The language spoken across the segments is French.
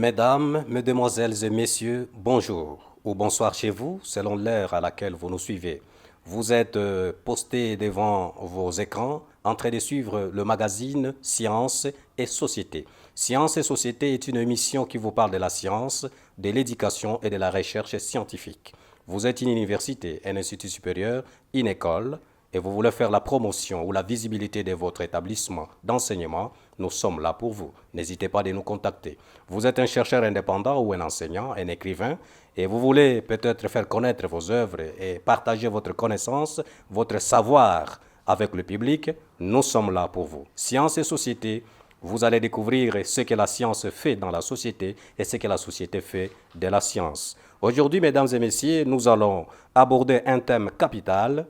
Mesdames, mesdemoiselles et messieurs, bonjour ou bonsoir chez vous, selon l'heure à laquelle vous nous suivez. Vous êtes postés devant vos écrans en train de suivre le magazine Sciences et Société. Sciences et Société est une émission qui vous parle de la science, de l'éducation et de la recherche scientifique. Vous êtes une université, un institut supérieur, une école, et vous voulez faire la promotion ou la visibilité de votre établissement d'enseignement, nous sommes là pour vous. N'hésitez pas à nous contacter. Vous êtes un chercheur indépendant ou un enseignant, un écrivain, et vous voulez peut-être faire connaître vos œuvres et partager votre connaissance, votre savoir avec le public, nous sommes là pour vous. Sciences et société, vous allez découvrir ce que la science fait dans la société et ce que la société fait de la science. Aujourd'hui, mesdames et messieurs, nous allons aborder un thème capital,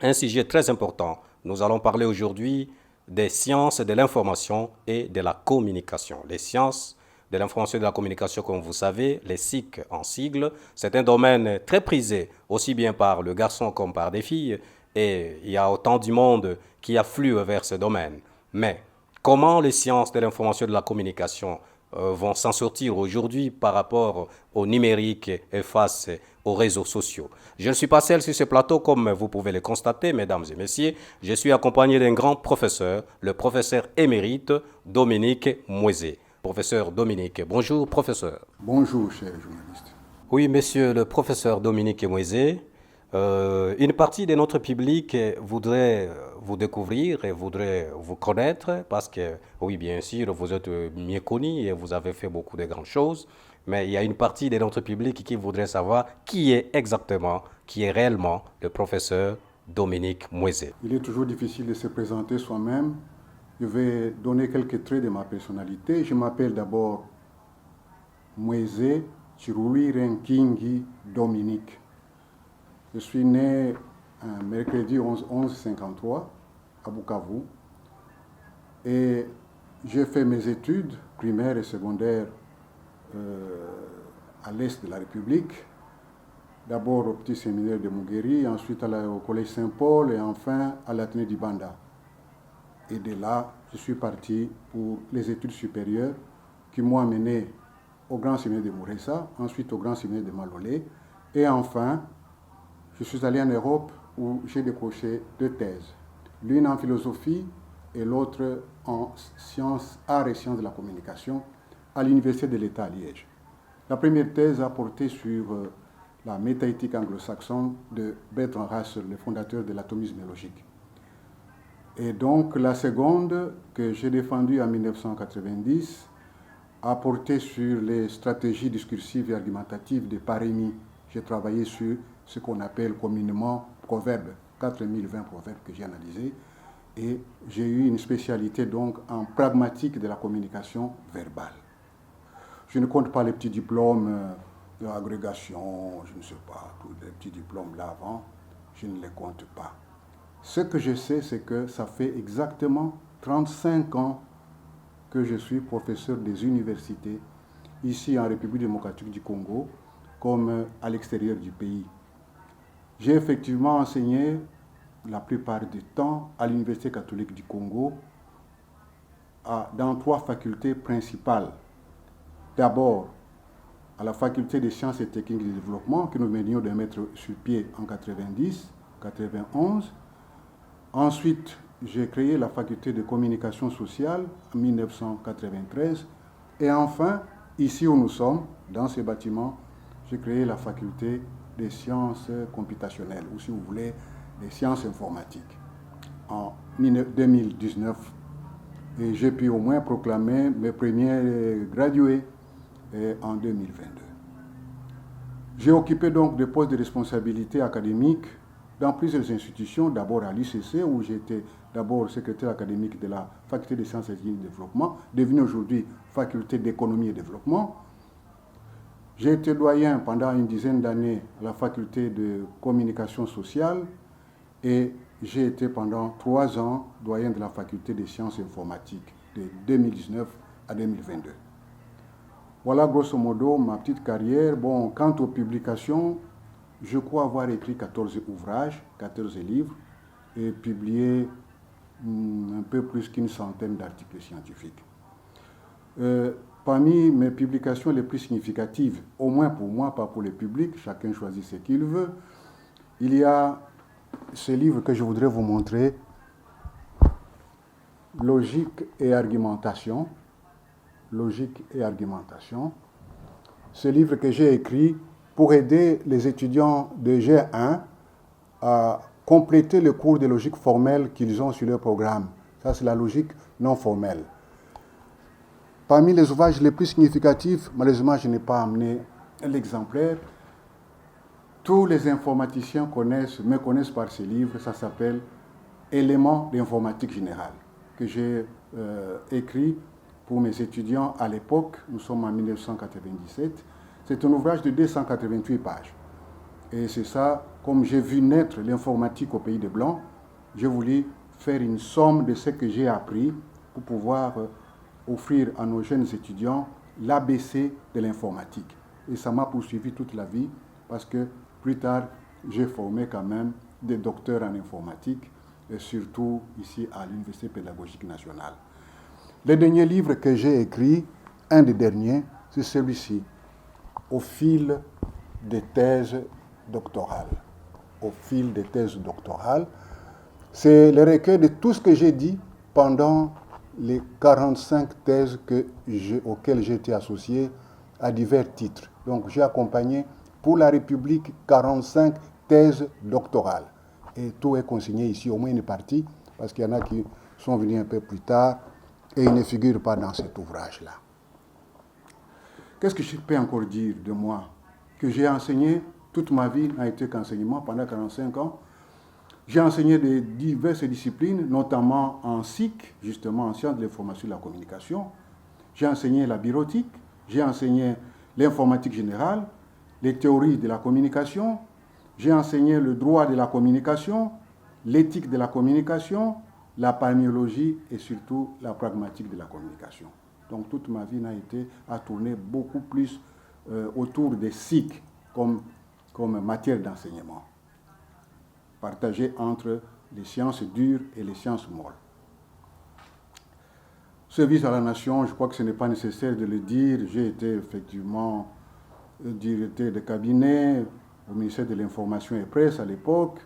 un sujet très important. Nous allons parler aujourd'hui des sciences de l'information et de la communication. Les sciences de l'information et de la communication, comme vous savez, les SIC en sigle, c'est un domaine très prisé, aussi bien par le garçon comme par des filles, et il y a autant du monde qui afflue vers ce domaine. Mais comment les sciences de l'information et de la communication vont s'en sortir aujourd'hui par rapport au numérique et face aux réseaux sociaux? Je ne suis pas seul sur ce plateau, comme vous pouvez le constater, mesdames et messieurs. Je suis accompagné d'un grand professeur, le professeur émérite Dominique Moisé. Professeur Dominique, bonjour professeur. Bonjour, cher journaliste. Oui, monsieur le professeur Dominique Moisé, une partie de notre public voudrait vous découvrir et voudrait vous connaître parce que, oui, bien sûr, vous êtes mieux connu et vous avez fait beaucoup de grandes choses, mais il y a une partie de notre public qui voudrait savoir qui est exactement, qui est réellement le professeur Dominique Moisé. Il est toujours difficile de se présenter soi-même. Je vais donner quelques traits de ma personnalité. Je m'appelle d'abord Moisé Chirui Renkingi Dominique. Je suis né un mercredi 11-53 à Bukavu et j'ai fait mes études primaires et secondaires à l'est de la République. D'abord au petit séminaire de Mugueri, ensuite au collège Saint-Paul et enfin à l'Athénée du Banda. Et de là, je suis parti pour les études supérieures qui m'ont amené au grand séminaire de Mouressa, ensuite au grand séminaire de Malolé. Et enfin, je suis allé en Europe où j'ai décroché 2 thèses. L'une en philosophie et l'autre en sciences, arts et sciences de la communication à l'Université de l'État à Liège. La première thèse a porté sur la métaéthique anglo-saxonne de Bertrand Russell, le fondateur de l'atomisme logique. Et donc la seconde, que j'ai défendue en 1990, a porté sur les stratégies discursives et argumentatives de Parémy. J'ai travaillé sur ce qu'on appelle communément proverbes, 4020 proverbes que j'ai analysés, et j'ai eu une spécialité donc en pragmatique de la communication verbale. Je ne compte pas les petits diplômes de agrégation, je ne sais pas, tous les petits diplômes là avant, je ne les compte pas. Ce que je sais, c'est que ça fait exactement 35 ans que je suis professeur des universités ici en République démocratique du Congo comme à l'extérieur du pays. J'ai effectivement enseigné la plupart du temps à l'Université catholique du Congo dans 3 facultés principales. D'abord, à la faculté des sciences et techniques du développement que nous venions de mettre sur pied en 90, 91. Ensuite, j'ai créé la faculté de communication sociale en 1993. Et enfin, ici où nous sommes, dans ce bâtiment, j'ai créé la faculté des sciences computationnelles, ou si vous voulez, des sciences informatiques, en 2019. Et j'ai pu au moins proclamer mes premiers gradués en 2022. J'ai occupé donc des postes de responsabilité académique dans plusieurs institutions, d'abord à l'ICC, où j'étais d'abord secrétaire académique de la faculté des sciences et du développement, devenu aujourd'hui faculté d'économie et développement. J'ai été doyen pendant une dizaine d'années à la faculté de communication sociale et j'ai été pendant 3 ans doyen de la faculté des sciences informatiques de 2019 à 2022. Voilà grosso modo ma petite carrière. Bon, quant aux publications, je crois avoir écrit 14 ouvrages, 14 livres et publié un peu plus qu'une centaine d'articles scientifiques. Parmi mes publications les plus significatives, au moins pour moi, pas pour le public, chacun choisit ce qu'il veut, il y a ce livre que je voudrais vous montrer, Logique et argumentation. Logique et argumentation. Ce livre que j'ai écrit pour aider les étudiants de G1 à compléter le cours de logique formelle qu'ils ont sur leur programme. Ça, c'est la logique non formelle. Parmi les ouvrages les plus significatifs, malheureusement, je n'ai pas amené l'exemplaire. Tous les informaticiens me connaissent par ce livre. Ça s'appelle Éléments d'informatique générale, que j'ai écrit pour mes étudiants à l'époque. Nous sommes en 1997. C'est un ouvrage de 288 pages. Et c'est ça, comme j'ai vu naître l'informatique au pays des Blancs, j'ai voulu faire une somme de ce que j'ai appris pour pouvoir offrir à nos jeunes étudiants l'ABC de l'informatique. Et ça m'a poursuivi toute la vie parce que plus tard, j'ai formé quand même des docteurs en informatique, et surtout ici à l'Université pédagogique nationale. Le dernier livre que j'ai écrit, un des derniers, c'est celui-ci, Au fil des thèses doctorales. Au fil des thèses doctorales. C'est le recueil de tout ce que j'ai dit pendant les 45 thèses auxquelles j'ai été associé à divers titres. Donc j'ai accompagné pour la République 45 thèses doctorales. Et tout est consigné ici, au moins une partie, parce qu'il y en a qui sont venus un peu plus tard et ils ne figurent pas dans cet ouvrage-là. Qu'est-ce que je peux encore dire de moi? Que j'ai enseigné, toute ma vie n'a été qu'enseignement pendant 45 ans. J'ai enseigné de diverses disciplines, notamment en SIC, justement en sciences de l'information et de la communication. J'ai enseigné la bureautique, j'ai enseigné l'informatique générale, les théories de la communication, j'ai enseigné le droit de la communication, l'éthique de la communication, la palmiologie et surtout la pragmatique de la communication. Donc toute ma vie n'a été à tourner beaucoup plus autour des SIC comme matière d'enseignement, partagée entre les sciences dures et les sciences molles. Service à la nation, je crois que ce n'est pas nécessaire de le dire. J'ai été effectivement directeur de cabinet au ministère de l'Information et Presse à l'époque,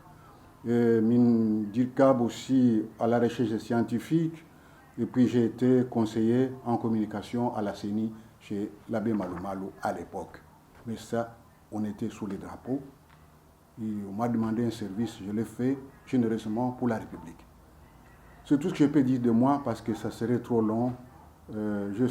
DIRCAB aussi à la recherche scientifique, et puis j'ai été conseiller en communication à la CENI chez l'abbé Malou Malou à l'époque. Mais ça, on était sous les drapeaux. Et on m'a demandé un service, je l'ai fait généreusement pour la République. C'est tout ce que je peux dire de moi parce que ça serait trop long. Je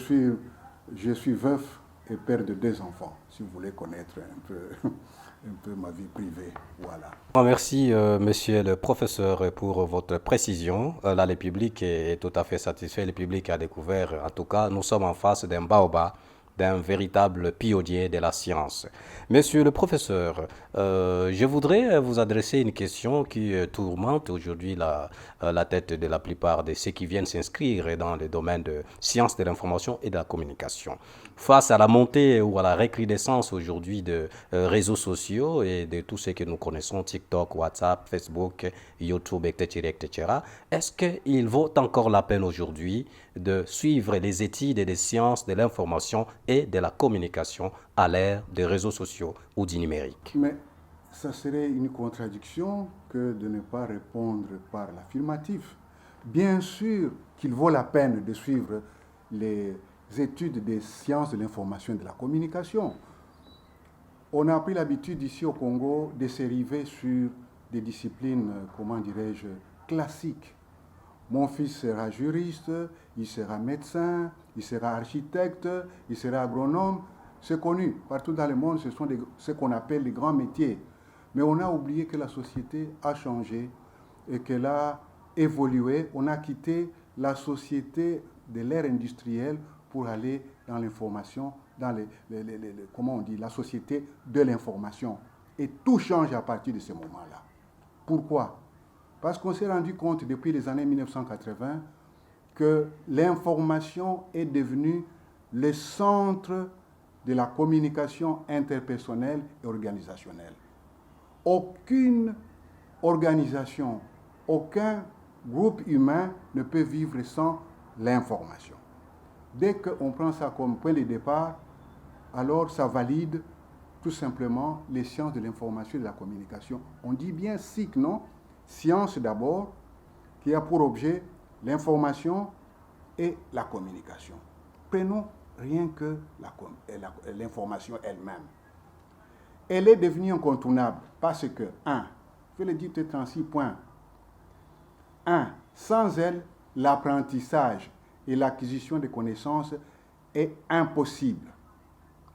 suis veuf et père de 2 enfants, si vous voulez connaître un peu ma vie privée. Voilà. Merci, monsieur le professeur, pour votre précision. Là, le public est tout à fait satisfait. Le public a découvert, en tout cas, nous sommes en face d'un baobab, d'un véritable pionnier de la science. Monsieur le professeur, je voudrais vous adresser une question qui tourmente aujourd'hui la tête de la plupart de ceux qui viennent s'inscrire dans le domaine de sciences de l'information et de la communication. Face à la montée ou à la recrudescence aujourd'hui de réseaux sociaux et de tout ce que nous connaissons, TikTok, WhatsApp, Facebook, YouTube, etc., etc., est-ce qu'il vaut encore la peine aujourd'hui de suivre les études des sciences de l'information et de la communication à l'ère des réseaux sociaux ou du numérique? Mais ça serait une contradiction que de ne pas répondre par l'affirmatif. Bien sûr qu'il vaut la peine de suivre les études des sciences de l'information et de la communication. On a pris l'habitude ici au Congo de se river sur des disciplines, comment dirais-je, classiques. Mon fils sera juriste, il sera médecin, il sera architecte, il sera agronome. C'est connu. Partout dans le monde, ce sont ce qu'on appelle les grands métiers. Mais on a oublié que la société a changé et qu'elle a évolué. On a quitté la société de l'ère industrielle pour aller dans l'information, dans comment on dit, la société de l'information. Et tout change à partir de ce moment-là. Pourquoi? Parce qu'on s'est rendu compte depuis les années 1980 que l'information est devenue le centre de la communication interpersonnelle et organisationnelle. Aucune organisation, aucun groupe humain ne peut vivre sans l'information. dès qu'on prend ça comme point de départ, alors ça valide tout simplement les sciences de l'information et de la communication. On dit bien SIC, non? Science d'abord, qui a pour objet l'information et la communication. Prenons rien que l'information elle-même. Elle est devenue incontournable parce que, je vais le dire peut-être en 6 points. 1. Sans elle, l'apprentissage et l'acquisition de connaissances est impossible.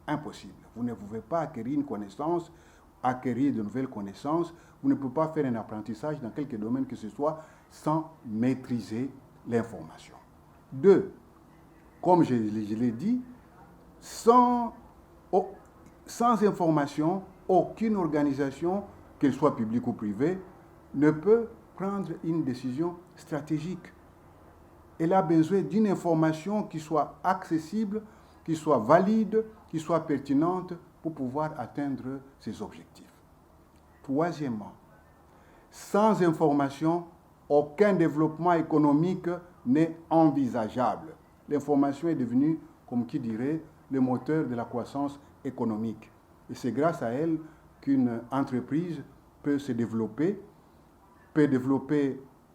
Impossible. Vous ne pouvez pas acquérir une connaissance, acquérir de nouvelles connaissances. Vous ne pouvez pas faire un apprentissage dans quelque domaine que ce soit sans maîtriser l'information. 2. Comme je l'ai dit, sans information, aucune organisation, qu'elle soit publique ou privée, ne peut prendre une décision stratégique. Elle a besoin d'une information qui soit accessible, qui soit valide, qui soit pertinente pour pouvoir atteindre ses objectifs. Troisièmement, sans information, aucun développement économique n'est envisageable. L'information est devenue, comme qui dirait, le moteur de la croissance économique. Et c'est grâce à elle qu'une entreprise peut se développer,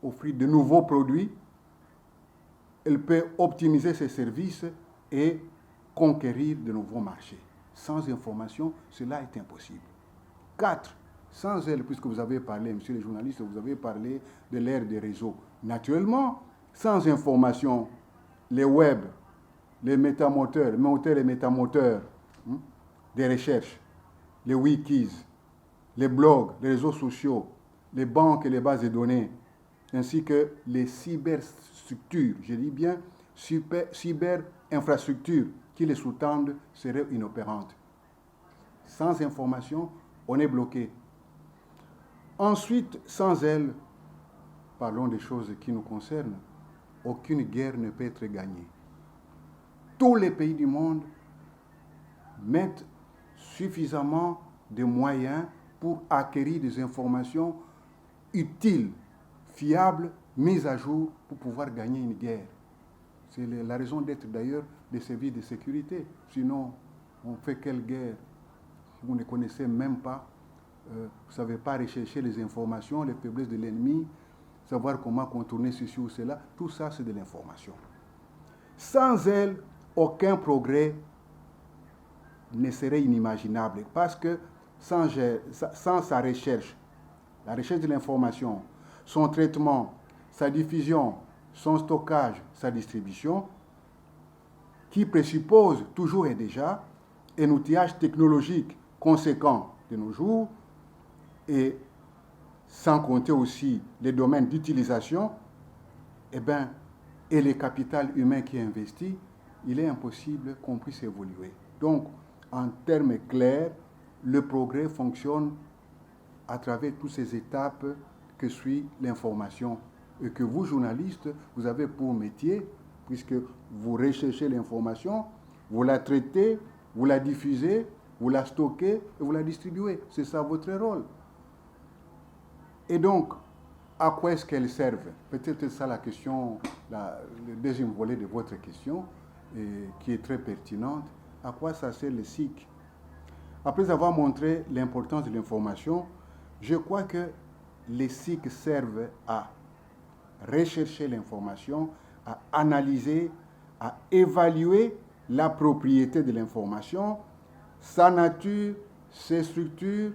offrir de nouveaux produits, elle peut optimiser ses services et conquérir de nouveaux marchés. Sans information, cela est impossible. 4. Sans elle, puisque vous avez parlé, monsieur les journalistes, vous avez parlé de l'ère des réseaux. Naturellement, sans information, les web, les métamoteurs et métamoteurs des recherches, les wikis, les blogs, les réseaux sociaux, les banques et les bases de données, ainsi que les cyberstructures, je dis bien cyber-infrastructures qui les sous-tendent seraient inopérantes. Sans information, on est bloqué. Ensuite, sans elle, parlons des choses qui nous concernent, aucune guerre ne peut être gagnée. Tous les pays du monde mettent suffisamment de moyens pour acquérir des informations utiles, fiables, mises à jour pour pouvoir gagner une guerre. C'est la raison d'être d'ailleurs des services de sécurité. Sinon, on fait quelle guerre? Vous ne connaissez même pas, vous ne savez pas rechercher les informations, les faiblesses de l'ennemi, savoir comment contourner ceci ou cela. Tout ça, c'est de l'information. Sans elle, aucun progrès ne serait inimaginable parce que sans sa recherche, la recherche de l'information, son traitement, sa diffusion, son stockage, sa distribution, qui présuppose toujours et déjà un outillage technologique conséquent de nos jours, et sans compter aussi les domaines d'utilisation, et le capital humain qui est investi, il est impossible qu'on puisse évoluer. Donc, en termes clairs, le progrès fonctionne à travers toutes ces étapes que suit l'information et que vous, journalistes, vous avez pour métier, puisque vous recherchez l'information, vous la traitez, vous la diffusez, vous la stockez et vous la distribuez. C'est ça votre rôle. Et donc, à quoi est-ce qu'elles servent? Peut-être ça la question, le deuxième volet de votre question, qui est très pertinente. À quoi ça sert le SIC? Après avoir montré l'importance de l'information, je crois que les SIC servent à rechercher l'information, à analyser, à évaluer la propriété de l'information, sa nature, ses structures,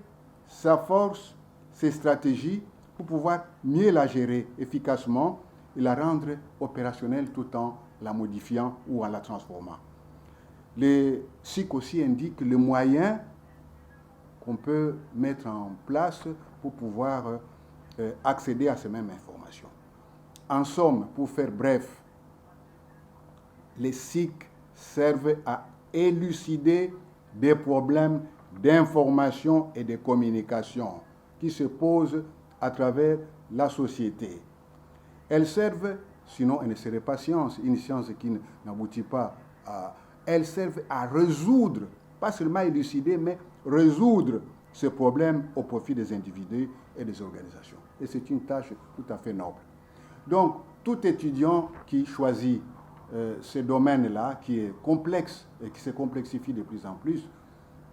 sa force, ses stratégies, pour pouvoir mieux la gérer efficacement et la rendre opérationnelle tout en la modifiant ou en la transformant. Les SIC aussi indiquent les moyens qu'on peut mettre en place pour pouvoir accéder à ces mêmes informations. En somme, pour faire bref, les SIC servent à élucider des problèmes d'information et de communication qui se posent à travers la société. Elles servent, sinon elles ne seraient pas sciences, une science qui n'aboutit pas à... Elles servent à résoudre, pas seulement élucider, mais résoudre ce problème au profit des individus et des organisations. Et c'est une tâche tout à fait noble. Donc, tout étudiant qui choisit ce domaine-là qui est complexe et qui se complexifie de plus en plus,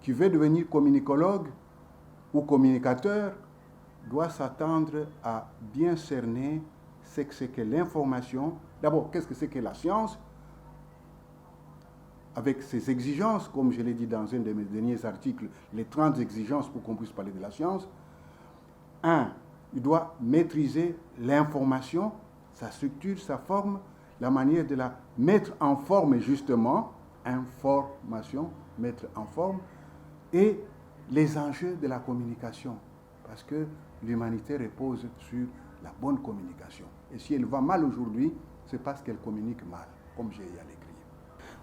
qui veut devenir communicologue ou communicateur, doit s'attendre à bien cerner ce que c'est que l'information. D'abord, qu'est-ce que c'est que la science, avec ses exigences, comme je l'ai dit dans un de mes derniers articles, les 30 exigences pour qu'on puisse parler de la science. Il doit maîtriser l'information, sa structure, sa forme, la manière de la mettre en forme justement, information, mettre en forme, et les enjeux de la communication, parce que l'humanité repose sur la bonne communication. Et si elle va mal aujourd'hui, c'est parce qu'elle communique mal, comme j'ai à l'écrire.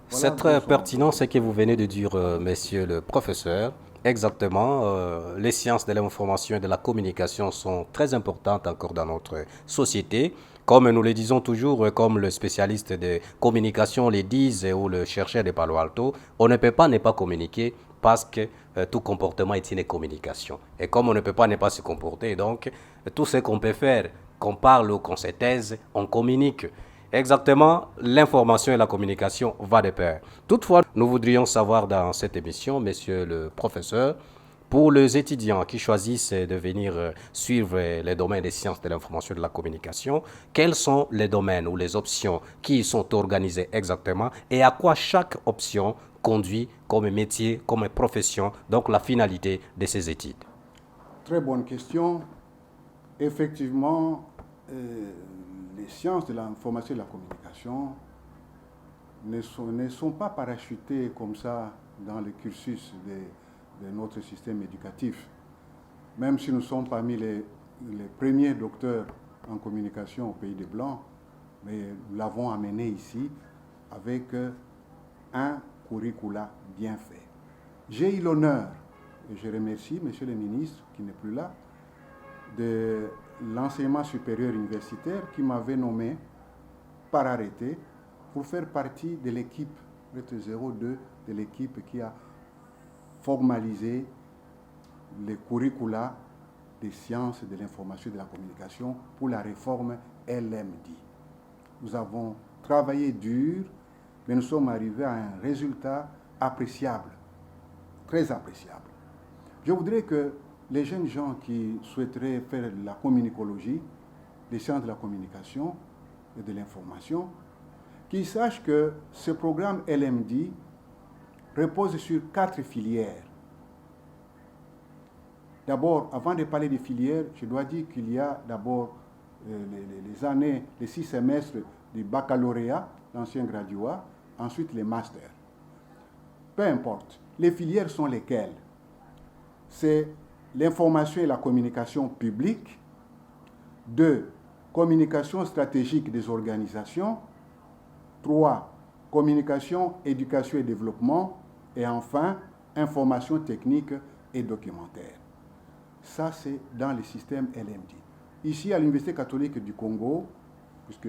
Voilà, c'est très pertinent ce que vous venez de dire, monsieur le professeur. Exactement, les sciences de l'information et de la communication sont très importantes encore dans notre société. Comme nous le disons toujours, comme le spécialiste de communication le disent ou le chercheur de Palo Alto, on ne peut pas ne pas communiquer parce que tout comportement est une communication. Et comme on ne peut pas ne pas se comporter, donc tout ce qu'on peut faire, qu'on parle ou qu'on se taise, on communique. Exactement, l'information et la communication vont de pair. Toutefois, nous voudrions savoir dans cette émission, monsieur le professeur, pour les étudiants qui choisissent de venir suivre les domaines des sciences de l'information et de la communication, quels sont les domaines ou les options qui y sont organisées exactement et à quoi chaque option conduit comme métier, comme profession, donc la finalité de ces études? Très bonne question. Effectivement, les sciences de l'information et de la communication ne sont pas parachutées comme ça dans le cursus de notre système éducatif. Même si nous sommes parmi les premiers docteurs en communication au pays des Blancs, mais nous l'avons amené ici avec un curricula bien fait. J'ai eu l'honneur, et je remercie monsieur le ministre qui n'est plus là, de l'enseignement supérieur universitaire qui m'avait nommé par arrêté pour faire partie de l'équipe, le 02, de l'équipe qui a formalisé les curricula des sciences de l'information et de la communication pour la réforme LMD. Nous avons travaillé dur, mais nous sommes arrivés à un résultat appréciable, très appréciable. Je voudrais que les jeunes gens qui souhaiteraient faire la communicologie, les sciences de la communication et de l'information, qu'ils sachent que ce programme LMD repose sur 4 filières. D'abord, avant de parler des filières, je dois dire qu'il y a d'abord les 6 semestres du baccalauréat, l'ancien graduat, ensuite les masters. Peu importe, les filières sont lesquelles? C'est l'information et la communication publique. 2. Communication stratégique des organisations. 3. Communication, éducation et développement. Et enfin, information technique et documentaire. Ça, c'est dans le système LMD. Ici, à l'Université catholique du Congo, puisque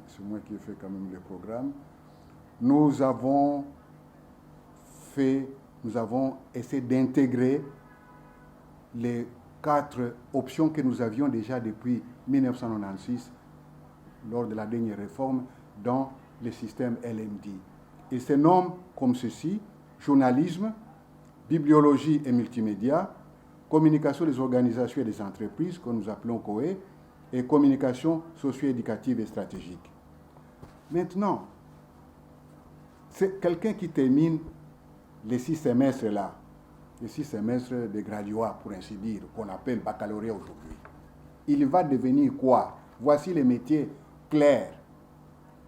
c'est moi qui ai fait quand même le programme, nous avons essayé d'intégrer les 4 options que nous avions déjà depuis 1996, lors de la dernière réforme, dans le système LMD. Il se nomme comme ceci: journalisme, bibliologie et multimédia, communication des organisations et des entreprises, que nous appelons COE, et communication socio-éducative et stratégique. Maintenant, c'est quelqu'un qui termine les 6 semestres là, les 6 semestres de graduat, pour ainsi dire, qu'on appelle baccalauréat aujourd'hui. Il va devenir quoi? Voici les métiers clairs.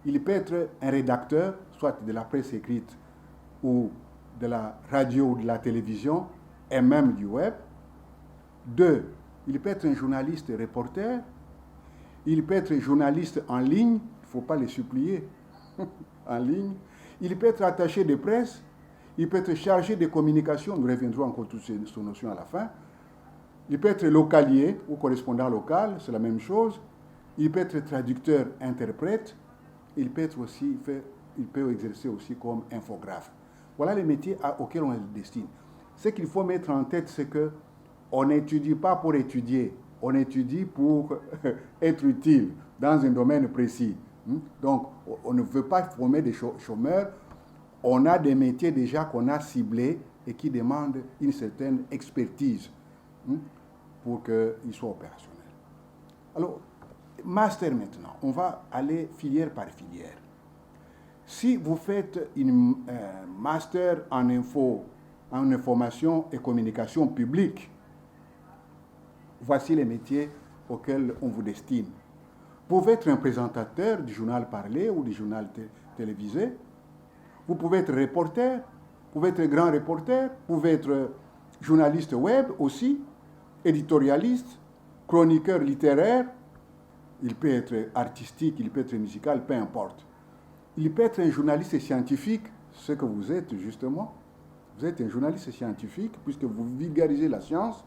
Il peut être un rédacteur, soit de la presse écrite ou de la radio ou de la télévision, et même du web. 2. Il peut être un journaliste reporter. Il peut être journaliste en ligne, il ne faut pas les supplier, en ligne. Il peut être attaché de presse. Il peut être chargé de communication, nous reviendrons encore toutes ces notions à la fin. Il peut être localier ou correspondant local, c'est la même chose. Il peut être traducteur, interprète. Il peut exercer aussi comme infographe. Voilà les métiers auxquels on le destine. Ce qu'il faut mettre en tête, c'est qu'on n'étudie pas pour étudier, on étudie pour être utile dans un domaine précis. Donc, on ne veut pas former des chômeurs. On a des métiers déjà qu'on a ciblés et qui demandent une certaine expertise pour qu'ils soient opérationnels. Alors, master maintenant, on va aller filière par filière. Si vous faites une master en information et communication publique, voici les métiers auxquels on vous destine. Vous pouvez être un présentateur du journal parlé ou du journal télévisé. Vous pouvez être reporter, vous pouvez être grand reporter, vous pouvez être journaliste web aussi, éditorialiste, chroniqueur littéraire. Il peut être artistique, il peut être musical, peu importe. Il peut être un journaliste scientifique, ce que vous êtes justement. Vous êtes un journaliste scientifique puisque vous vulgarisez la science.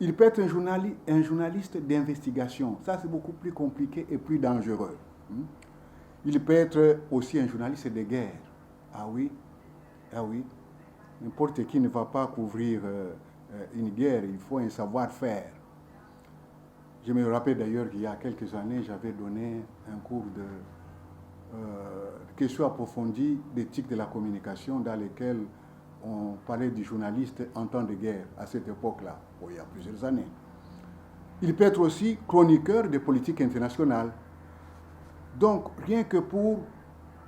Il peut être un journaliste d'investigation. Ça, c'est beaucoup plus compliqué et plus dangereux. Il peut être aussi un journaliste de guerre. Ah oui. N'importe qui ne va pas couvrir une guerre, il faut un savoir-faire. Je me rappelle d'ailleurs qu'il y a quelques années, j'avais donné un cours de questions approfondies d'éthique de la communication dans lesquelles on parlait du journaliste en temps de guerre à cette époque-là, il y a plusieurs années. Il peut être aussi chroniqueur de politique internationale. Donc, rien que pour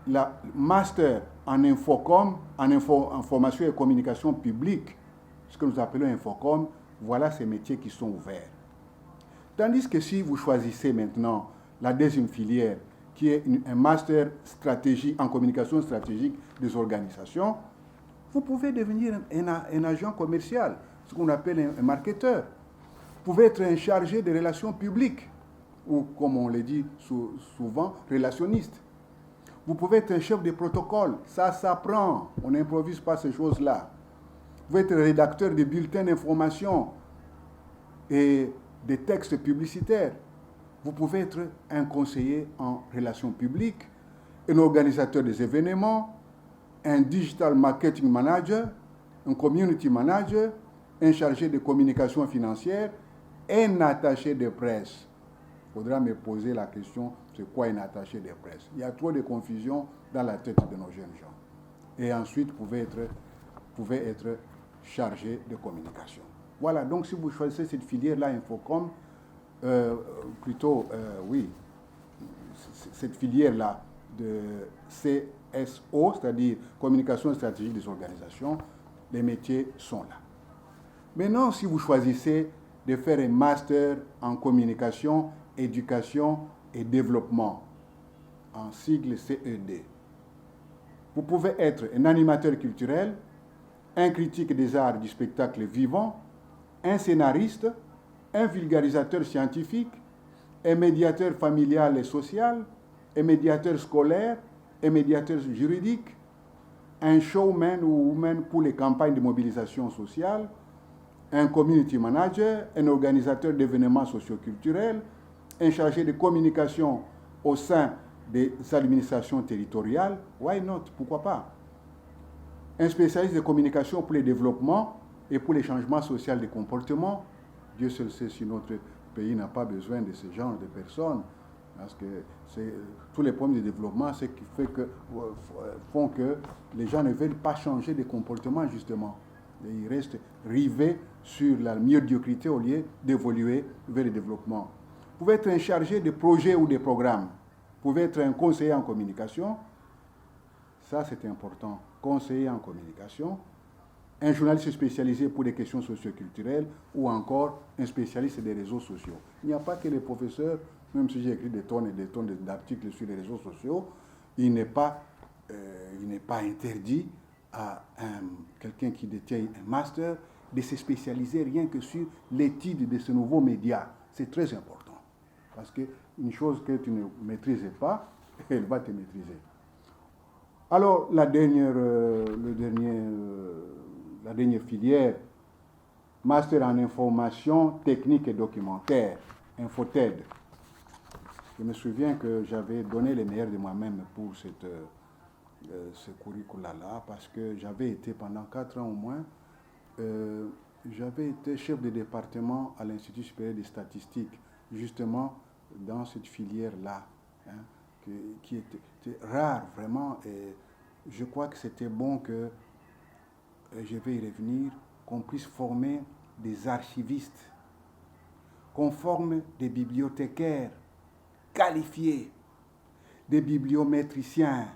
la master en infocom, en information et communication publique, ce que nous appelons infocom, voilà ces métiers qui sont ouverts. Tandis que si vous choisissez maintenant la deuxième filière, qui est un master stratégie en communication stratégique des organisations, vous pouvez devenir un agent commercial, ce qu'on appelle un marketeur. Vous pouvez être un chargé de relations publiques, ou comme on le dit souvent, relationniste. Vous pouvez être un chef de protocole, ça s'apprend, on n'improvise pas ces choses-là. Vous pouvez être rédacteur de bulletins d'information et des textes publicitaires. Vous pouvez être un conseiller en relations publiques, un organisateur des événements, un digital marketing manager, un community manager, un chargé de communication financière, un attaché de presse. Il faudra me poser la question, c'est quoi un attaché de presse? Il y a trop de confusion dans la tête de nos jeunes gens. Et ensuite, vous pouvez être chargé de communication. Voilà, donc si vous choisissez cette filière-là, Infocom, cette filière-là de CSO, c'est-à-dire communication stratégique des organisations, les métiers sont là. Maintenant, si vous choisissez de faire un master en communication, éducation et développement, en sigle CED, vous pouvez être un animateur culturel, un critique des arts du spectacle vivant, un scénariste, un vulgarisateur scientifique, un médiateur familial et social, un médiateur scolaire, un médiateur juridique, un showman ou woman pour les campagnes de mobilisation sociale, un community manager, un organisateur d'événements socioculturels, un chargé de communication au sein des administrations territoriales. Why not? Pourquoi pas? Un spécialiste de communication pour le développement et pour les changements sociaux des comportements. Dieu seul sait si notre pays n'a pas besoin de ce genre de personnes. Parce que tous les problèmes de développement, c'est ce qui font que les gens ne veulent pas changer de comportement, justement. Et ils restent rivés sur la médiocrité au lieu d'évoluer vers le développement. Vous pouvez être un chargé de projets ou de programmes. Vous pouvez être un conseiller en communication. Ça, c'est important. Conseiller en communication. Un journaliste spécialisé pour les questions socioculturelles ou encore un spécialiste des réseaux sociaux. Il n'y a pas que les professeurs, même si j'ai écrit des tonnes et des tonnes d'articles sur les réseaux sociaux, il n'est pas interdit à quelqu'un qui détient un master de se spécialiser rien que sur l'étude de ce nouveau média. C'est très important. Parce qu'une chose que tu ne maîtrises pas, elle va te maîtriser. Alors, la dernière filière, Master en information technique et documentaire, Infoted. Je me souviens que j'avais donné le meilleur de moi-même pour ce curricula-là, parce que j'avais été pendant 4 ans au moins, j'avais été chef de département à l'Institut supérieur des statistiques, justement dans cette filière-là, qui était rare vraiment. Et je crois que c'était bon que, je vais y revenir, qu'on puisse former des archivistes, qu'on forme des bibliothécaires qualifiés, des bibliométriciens.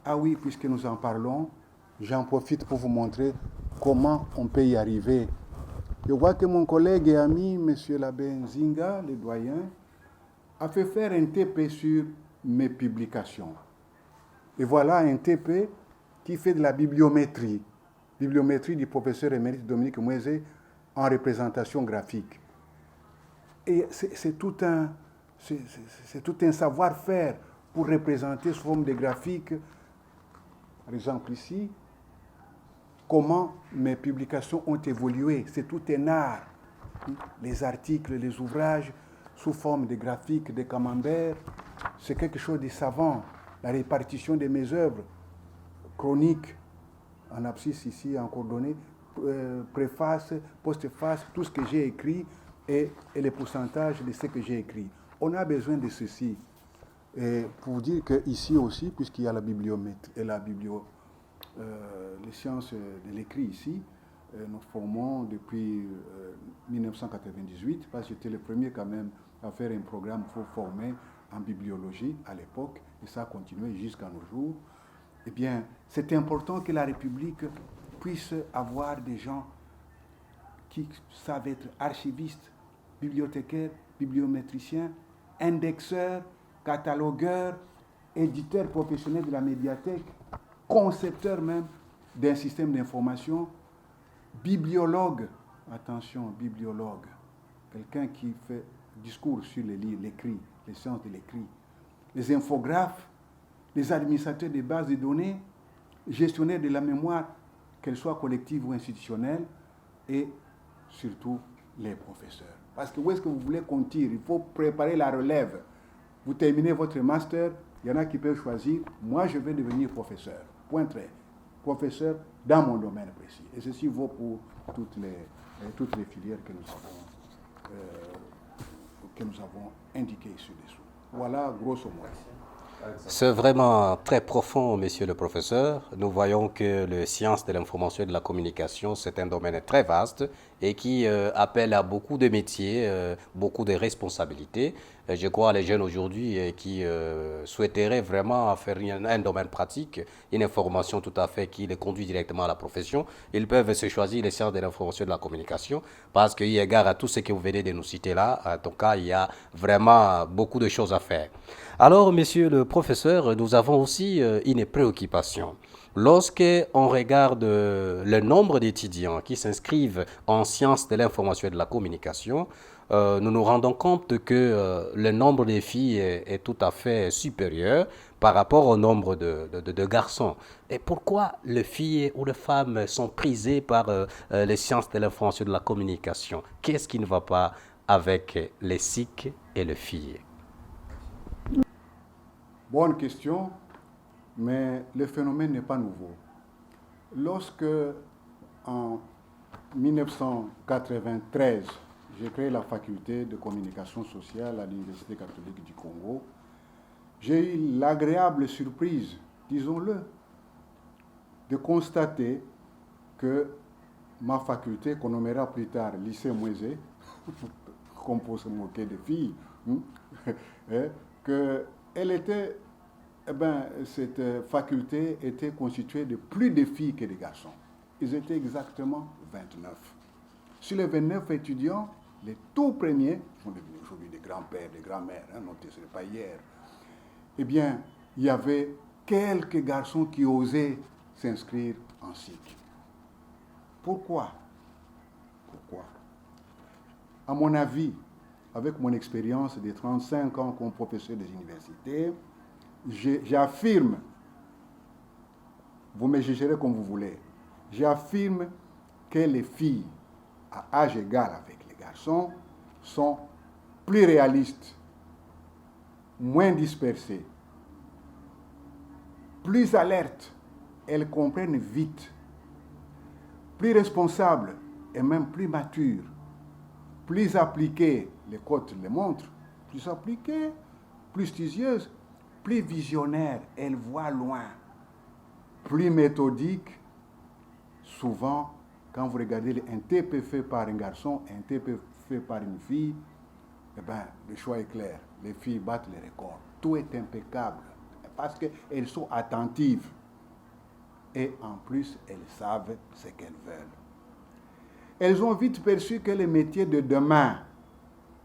Ah oui, puisque nous en parlons, j'en profite pour vous montrer comment on peut y arriver. Je vois que mon collègue et ami, M. l'abbé Nzinga, le doyen, a fait faire un TP sur mes publications. Et voilà un TP qui fait de la bibliométrie du professeur émérite Dominique Mweze en représentation graphique. Et c'est tout un savoir-faire pour représenter sous forme de graphique. Par exemple ici, comment mes publications ont évolué. C'est tout un art. Les articles, les ouvrages, sous forme de graphiques, de camemberts, c'est quelque chose de savant. La répartition de mes œuvres, chroniques, en abscisse ici, en coordonnées, préface, postface, tout ce que j'ai écrit et les pourcentages de ce que j'ai écrit. On a besoin de ceci. Et pour dire qu'ici aussi, puisqu'il y a la bibliométrie et les sciences de l'écrit ici, nous formons depuis 1998, parce que j'étais le premier quand même à faire un programme pour former en bibliologie à l'époque, et ça a continué jusqu'à nos jours. Eh bien, c'est important que la République puisse avoir des gens qui savent être archivistes, bibliothécaires, bibliométriciens, indexeurs, catalogueurs, éditeurs professionnels de la médiathèque, concepteurs même d'un système d'information, bibliologue, attention, bibliologue, quelqu'un qui fait discours sur les livres, l'écrit, les sciences de l'écrit, les infographes, les administrateurs des bases de données, gestionnaires de la mémoire, qu'elle soit collective ou institutionnelle, et surtout les professeurs. Parce que où est-ce que vous voulez qu'on tire? Il faut préparer la relève. Vous terminez votre master, il y en a qui peuvent choisir, moi je vais devenir professeur, point trait. Professeur dans mon domaine précis. Et ceci vaut pour toutes les filières que nous avons indiquées ci-dessous. Voilà, grosso modo. C'est vraiment très profond, monsieur le professeur. Nous voyons que les sciences de l'information et de la communication, c'est un domaine très vaste et qui appelle à beaucoup de métiers, beaucoup de responsabilités. Je crois les jeunes aujourd'hui qui souhaiteraient vraiment faire un domaine pratique, une information tout à fait qui les conduit directement à la profession, ils peuvent se choisir les sciences de l'information et de la communication parce qu'il y a égard à tout ce que vous venez de nous citer là, en tout cas, il y a vraiment beaucoup de choses à faire. Alors, monsieur le professeur, nous avons aussi une préoccupation. Lorsque on regarde le nombre d'étudiants qui s'inscrivent en sciences de l'information et de la communication, nous nous rendons compte que le nombre de filles est tout à fait supérieur par rapport au nombre de garçons. Et pourquoi les filles ou les femmes sont prisées par les sciences de l'information et de la communication? Qu'est-ce qui ne va pas avec les SIC et les filles? Bonne question, mais le phénomène n'est pas nouveau. Lorsque, en 1993, j'ai créé la faculté de communication sociale à l'Université catholique du Congo, j'ai eu l'agréable surprise, disons-le, de constater que ma faculté, qu'on nommera plus tard lycée Mweze, qu'on peut se moquer des filles, qu'elle était, cette faculté était constituée de plus de filles que de garçons. Ils étaient exactement 29. Sur les 29 étudiants, les tout premiers sont devenus aujourd'hui des grands-pères, des grands-mères, notez, ce n'est pas hier. Eh bien, il y avait quelques garçons qui osaient s'inscrire en SIC. Pourquoi? À mon avis, avec mon expérience de 35 ans comme professeur des universités, j'affirme, vous me jugerez comme vous voulez, j'affirme que les filles à âge égal avec les garçons sont plus réalistes, moins dispersées, plus alertes, elles comprennent vite, plus responsables et même plus matures, plus appliquées, les cotes le montrent, plus appliquées, plus studieuses, plus visionnaire, elle voit loin, plus méthodique. Souvent, quand vous regardez un TP fait par un garçon, un TP fait par une fille, eh ben, le choix est clair. Les filles battent les records. Tout est impeccable parce qu'elles sont attentives. Et en plus, elles savent ce qu'elles veulent. Elles ont vite perçu que les métiers de demain,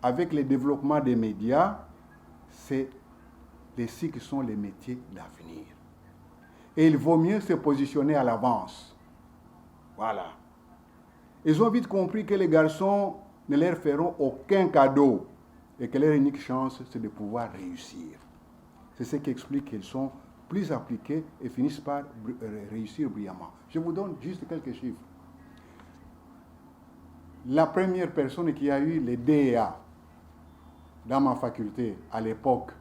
avec le développement des médias, c'est ceux qui sont les métiers d'avenir. Et il vaut mieux se positionner à l'avance. Voilà. Ils ont vite compris que les garçons ne leur feront aucun cadeau et que leur unique chance, c'est de pouvoir réussir. C'est ce qui explique qu'ils sont plus appliqués et finissent par réussir brillamment. Je vous donne juste quelques chiffres. La première personne qui a eu les DEA dans ma faculté à l'époque,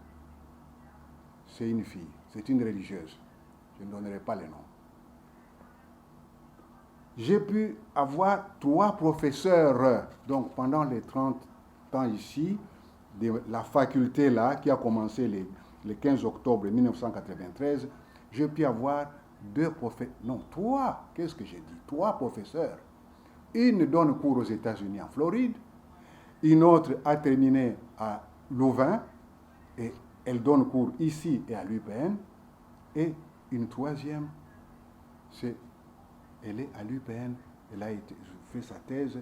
c'est une fille, c'est une religieuse. Je ne donnerai pas les noms. J'ai pu avoir 3 professeurs, donc pendant les 30 ans ici, de la faculté là, qui a commencé le 15 octobre 1993, j'ai pu avoir 2 professeurs, non, 3, qu'est-ce que j'ai dit? 3 professeurs. Une donne cours aux États-Unis en Floride, une autre a terminé à Louvain, et elle donne cours ici et à l'UPN, et une troisième, elle est à l'UPN, elle a fait sa thèse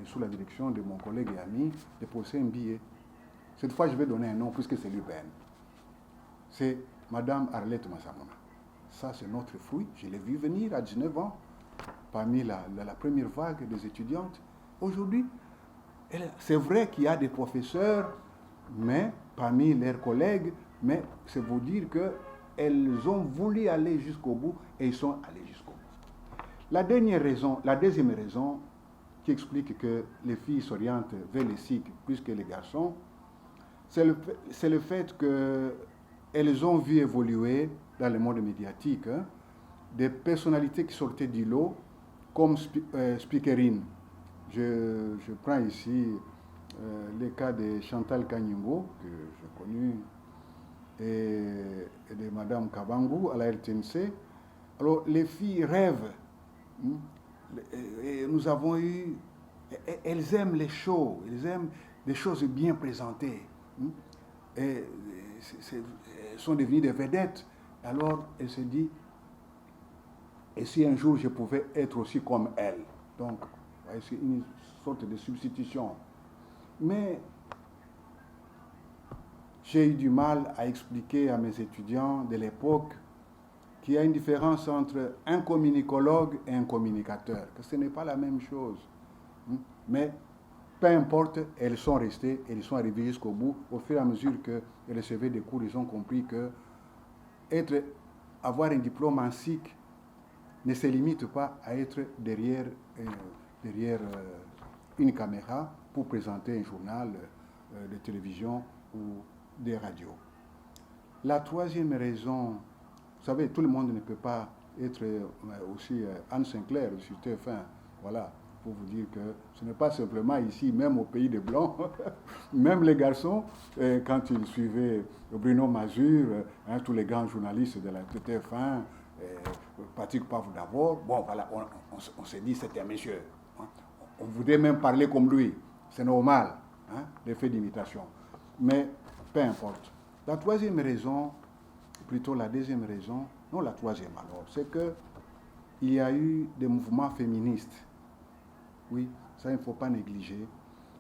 sous la direction de mon collègue et ami de Possé Mbié. Cette fois, je vais donner un nom puisque c'est l'UPN. C'est Madame Arlette Massamona. Ça, c'est notre fruit. Je l'ai vu venir à 19 ans, parmi la première vague des étudiantes. Aujourd'hui, c'est vrai qu'il y a des professeurs, mais parmi leurs collègues, mais c'est vous dire qu'elles ont voulu aller jusqu'au bout et ils sont allés jusqu'au bout. La deuxième raison qui explique que les filles s'orientent vers les cycles plus que les garçons, c'est le fait qu'elles ont vu évoluer dans le monde médiatique des personnalités qui sortaient du lot comme speakerines. Je prends ici le cas de Chantal Kanyimbo, que j'ai connu, et de Madame Kabangu à la RTNC. Alors, les filles rêvent. Et nous avons eu... Elles aiment les shows, elles aiment des choses bien présentées. Et elles sont devenues des vedettes. Alors, elles se disent, et si un jour je pouvais être aussi comme elles? Donc, c'est une sorte de substitution. Mais j'ai eu du mal à expliquer à mes étudiants de l'époque qu'il y a une différence entre un communicologue et un communicateur, que ce n'est pas la même chose. Mais peu importe, elles sont restées, elles sont arrivées jusqu'au bout. Au fur et à mesure qu'elles recevaient des cours, ils ont compris que avoir un diplôme en SIC ne se limite pas à être derrière une caméra pour présenter un journal de télévision ou des radios. La troisième raison, vous savez, tout le monde ne peut pas être aussi Anne Sinclair sur TF1. Voilà, pour vous dire que ce n'est pas simplement ici, même au pays des Blancs, même les garçons, quand ils suivaient Bruno Mazur, tous les grands journalistes de la TF1, Patrick Pavou d'abord, bon voilà, on s'est dit c'était un monsieur. On voudrait même parler comme lui. C'est normal, l'effet d'imitation. Mais peu importe. La troisième raison, plutôt la deuxième raison, non la troisième alors, c'est qu'il y a eu des mouvements féministes, oui, ça il ne faut pas négliger,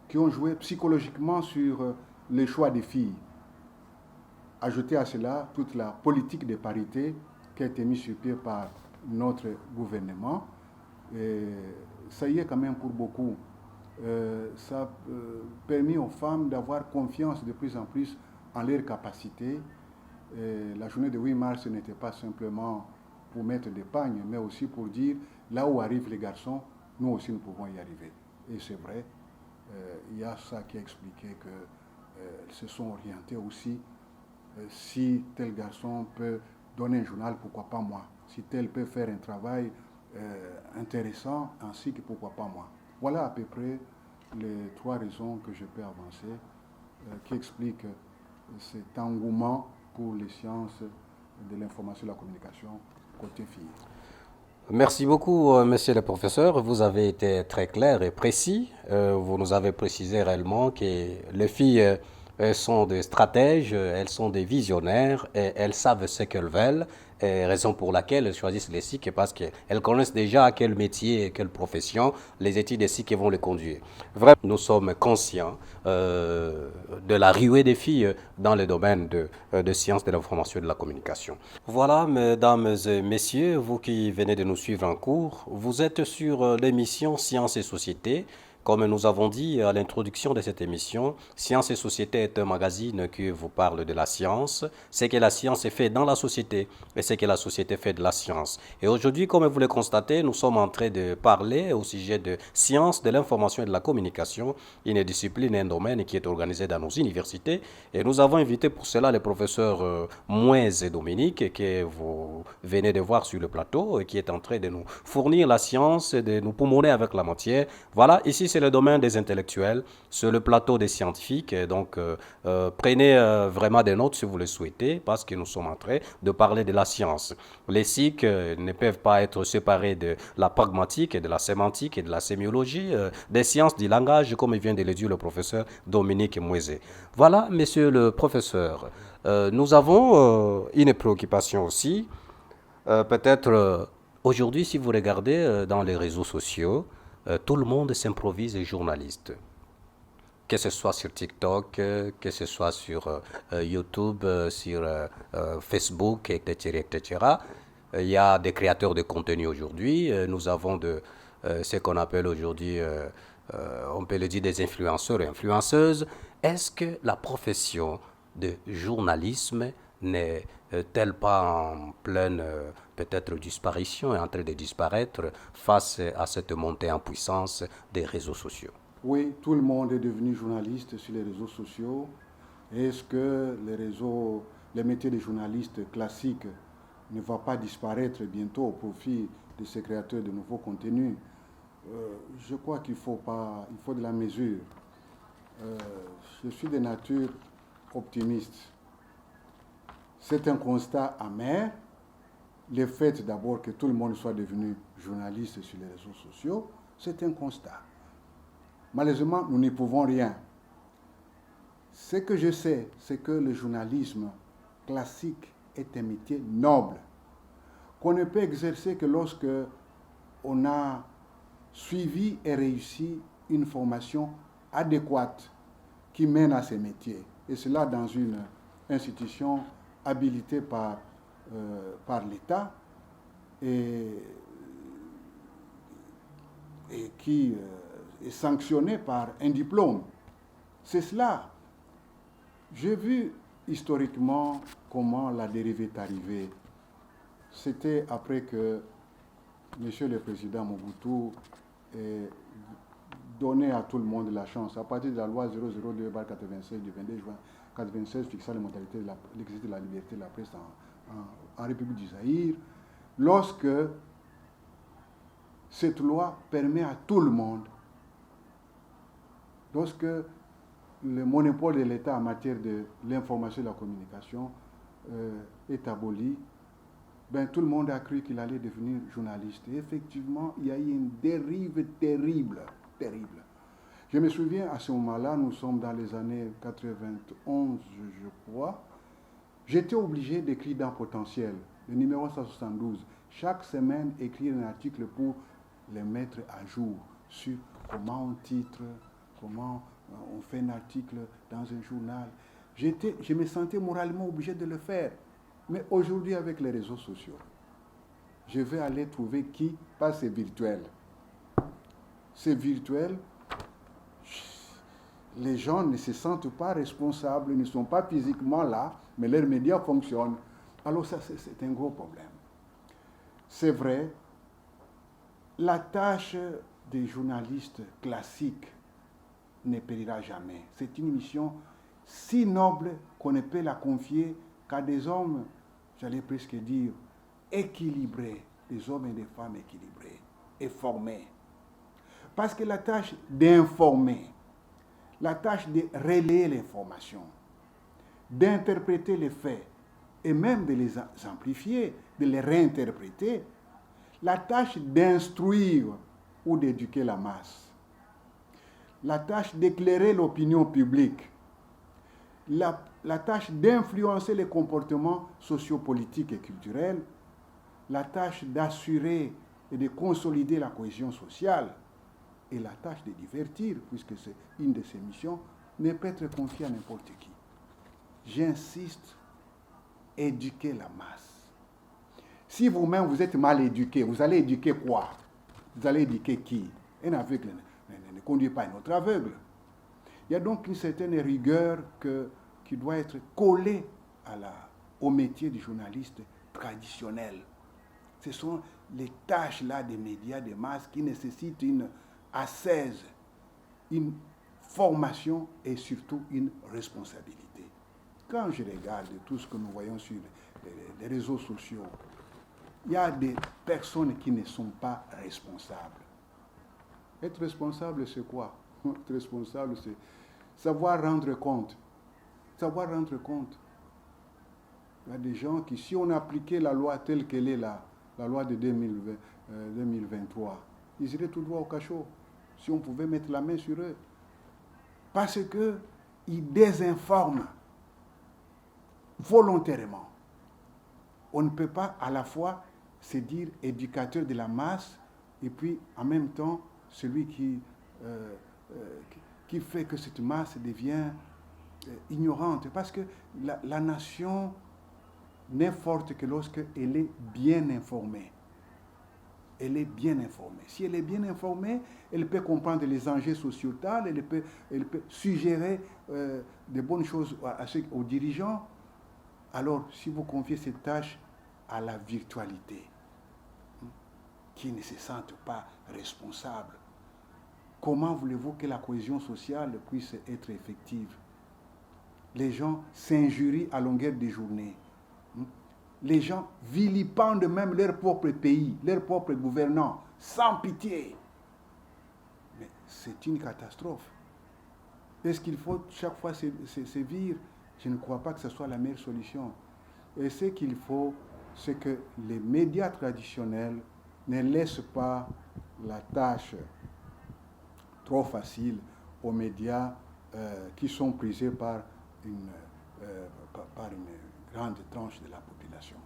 qui ont joué psychologiquement sur les choix des filles. Ajoutez à cela toute la politique de parité qui a été mise sur pied par notre gouvernement. Et ça y est quand même pour beaucoup. Ça a permis aux femmes d'avoir confiance de plus en plus en leurs capacités. La journée de 8 mars n'était pas simplement pour mettre des pagnes, mais aussi pour dire là où arrivent les garçons, nous aussi nous pouvons y arriver. Et c'est vrai, il y a ça qui a expliqué qu'elles se sont orientées aussi. Si tel garçon peut donner un journal, pourquoi pas moi? Si tel peut faire un travail intéressant, ainsi que pourquoi pas moi? Voilà à peu près les 3 raisons que je peux avancer qui expliquent cet engouement pour les sciences de l'information et de la communication côté filles. Merci beaucoup, monsieur le professeur. Vous avez été très clair et précis. Vous nous avez précisé réellement que les filles elles sont des stratèges, elles sont des visionnaires et elles savent ce qu'elles veulent. Et raison pour laquelle elles choisissent les SIC parce qu'elles connaissent déjà à quel métier et quelle profession les études des SIC vont les conduire. Vraiment, nous sommes conscients de la ruée des filles dans le domaine de sciences de l'information et de la communication. Voilà, mesdames et messieurs, vous qui venez de nous suivre en cours, vous êtes sur l'émission Sciences et Société. Comme nous avons dit à l'introduction de cette émission, Sciences et Société est un magazine qui vous parle de la science, ce que la science est fait dans la société et ce que la société fait de la science. Et aujourd'hui, comme vous le constatez, nous sommes en train de parler au sujet de sciences, de l'information et de la communication, une discipline et un domaine qui est organisé dans nos universités. Et nous avons invité pour cela les professeurs Mouez et Dominique, que vous venez de voir sur le plateau, et qui est en train de nous fournir la science et de nous pommonner avec la matière. Voilà, ici c'est le domaine des intellectuels, c'est le plateau des scientifiques. Et donc, prenez vraiment des notes si vous le souhaitez, parce que nous sommes en train de parler de la science. Les SIC ne peuvent pas être séparés de la pragmatique et de la sémantique et de la sémiologie, des sciences du langage, comme vient de le dire le professeur Dominique Mouezé. Voilà, monsieur le professeur, nous avons une préoccupation aussi. Peut-être aujourd'hui, si vous regardez dans les réseaux sociaux, tout le monde s'improvise journaliste. Que ce soit sur TikTok, que ce soit sur YouTube, sur Facebook, etc., etc. Il y a des créateurs de contenu aujourd'hui. Nous avons ce qu'on appelle aujourd'hui, on peut le dire, des influenceurs et influenceuses. Est-ce que la profession de journalisme n'est-elle pas en pleine peut-être disparition, est en train de disparaître face à cette montée en puissance des réseaux sociaux? Oui, tout le monde est devenu journaliste sur les réseaux sociaux. Est-ce que les métiers de journalistes classiques ne vont pas disparaître bientôt au profit de ces créateurs de nouveaux contenus? Je crois qu'il faut de la mesure. Je suis de nature optimiste. C'est un constat amer. Le fait d'abord que tout le monde soit devenu journaliste sur les réseaux sociaux, c'est un constat. Malheureusement, nous n'y pouvons rien. Ce que je sais, c'est que le journalisme classique est un métier noble, qu'on ne peut exercer que lorsque on a suivi et réussi une formation adéquate qui mène à ces métiers. Et cela dans une institution habilitée par l'État et qui est sanctionnée par un diplôme. C'est cela. J'ai vu historiquement comment la dérive est arrivée. C'était après que M. le Président Mobutu ait donné à tout le monde la chance, à partir de la loi 002/96 du 22 juin 1996 fixant les modalités de l'exercice de la liberté de la presse en République du Zaïre, lorsque cette loi permet à tout le monde, lorsque le monopole de l'État en matière de l'information et de la communication est aboli, ben, tout le monde a cru qu'il allait devenir journaliste. Et effectivement, il y a eu une dérive terrible, terrible. Je me souviens, à ce moment-là, nous sommes dans les années 91, je crois, j'étais obligé d'écrire dans Potentiel, le numéro 172, chaque semaine écrire un article pour les mettre à jour sur comment on titre, comment on fait un article dans un journal. Je me sentais moralement obligé de le faire. Mais aujourd'hui, avec les réseaux sociaux, je vais aller trouver qui? Pas c'est virtuel. C'est virtuel. Les gens ne se sentent pas responsables, ils ne sont pas physiquement là, mais leurs médias fonctionnent. Alors ça, c'est un gros problème. C'est vrai, la tâche des journalistes classiques ne périra jamais. C'est une mission si noble qu'on ne peut la confier qu'à des hommes, j'allais presque dire, équilibrés, des hommes et des femmes équilibrés et formés. Parce que la tâche d'informer, la tâche de relayer l'information, d'interpréter les faits, et même de les amplifier, de les réinterpréter. La tâche d'instruire ou d'éduquer la masse. La tâche d'éclairer l'opinion publique. La tâche d'influencer les comportements sociopolitiques et culturels. La tâche d'assurer et de consolider la cohésion sociale. Et la tâche de divertir, puisque c'est une de ses missions, ne peut être confiée à n'importe qui. J'insiste, éduquer la masse. Si vous-même vous êtes mal éduqué, vous allez éduquer quoi? Vous allez éduquer qui? Un aveugle ne conduit pas un autre aveugle. Il y a donc une certaine rigueur qui doit être collée au métier du journaliste traditionnel. Ce sont les tâches-là des médias, des masses qui nécessitent une ascèse, une formation et surtout une responsabilité. Quand je regarde tout ce que nous voyons sur les réseaux sociaux, il y a des personnes qui ne sont pas responsables. Être responsable, c'est quoi? Être responsable, c'est savoir rendre compte. Savoir rendre compte. Il y a des gens qui, si on appliquait la loi telle qu'elle est là, la loi de 2023, ils iraient tout droit au cachot. Si on pouvait mettre la main sur eux. Parce qu'ils désinforment volontairement. On ne peut pas à la fois se dire éducateur de la masse et puis en même temps celui qui fait que cette masse devient ignorante. Parce que la nation n'est forte que lorsqu'elle est bien informée. Elle est bien informée. Si elle est bien informée, elle peut comprendre les enjeux sociétaux, elle peut suggérer de bonnes choses aux dirigeants. Alors, si vous confiez cette tâche à la virtualité, qui ne se sentent pas responsables, comment voulez-vous que la cohésion sociale puisse être effective? Les gens s'injurient à longueur de journée. Les gens vilipendent même leur propre pays, leur propre gouvernants, sans pitié. Mais c'est une catastrophe. Est-ce qu'il faut chaque fois se sévir? Je ne crois pas que ce soit la meilleure solution. Et ce qu'il faut, c'est que les médias traditionnels ne laissent pas la tâche trop facile aux médias qui sont prisés par une grande tranche de la population.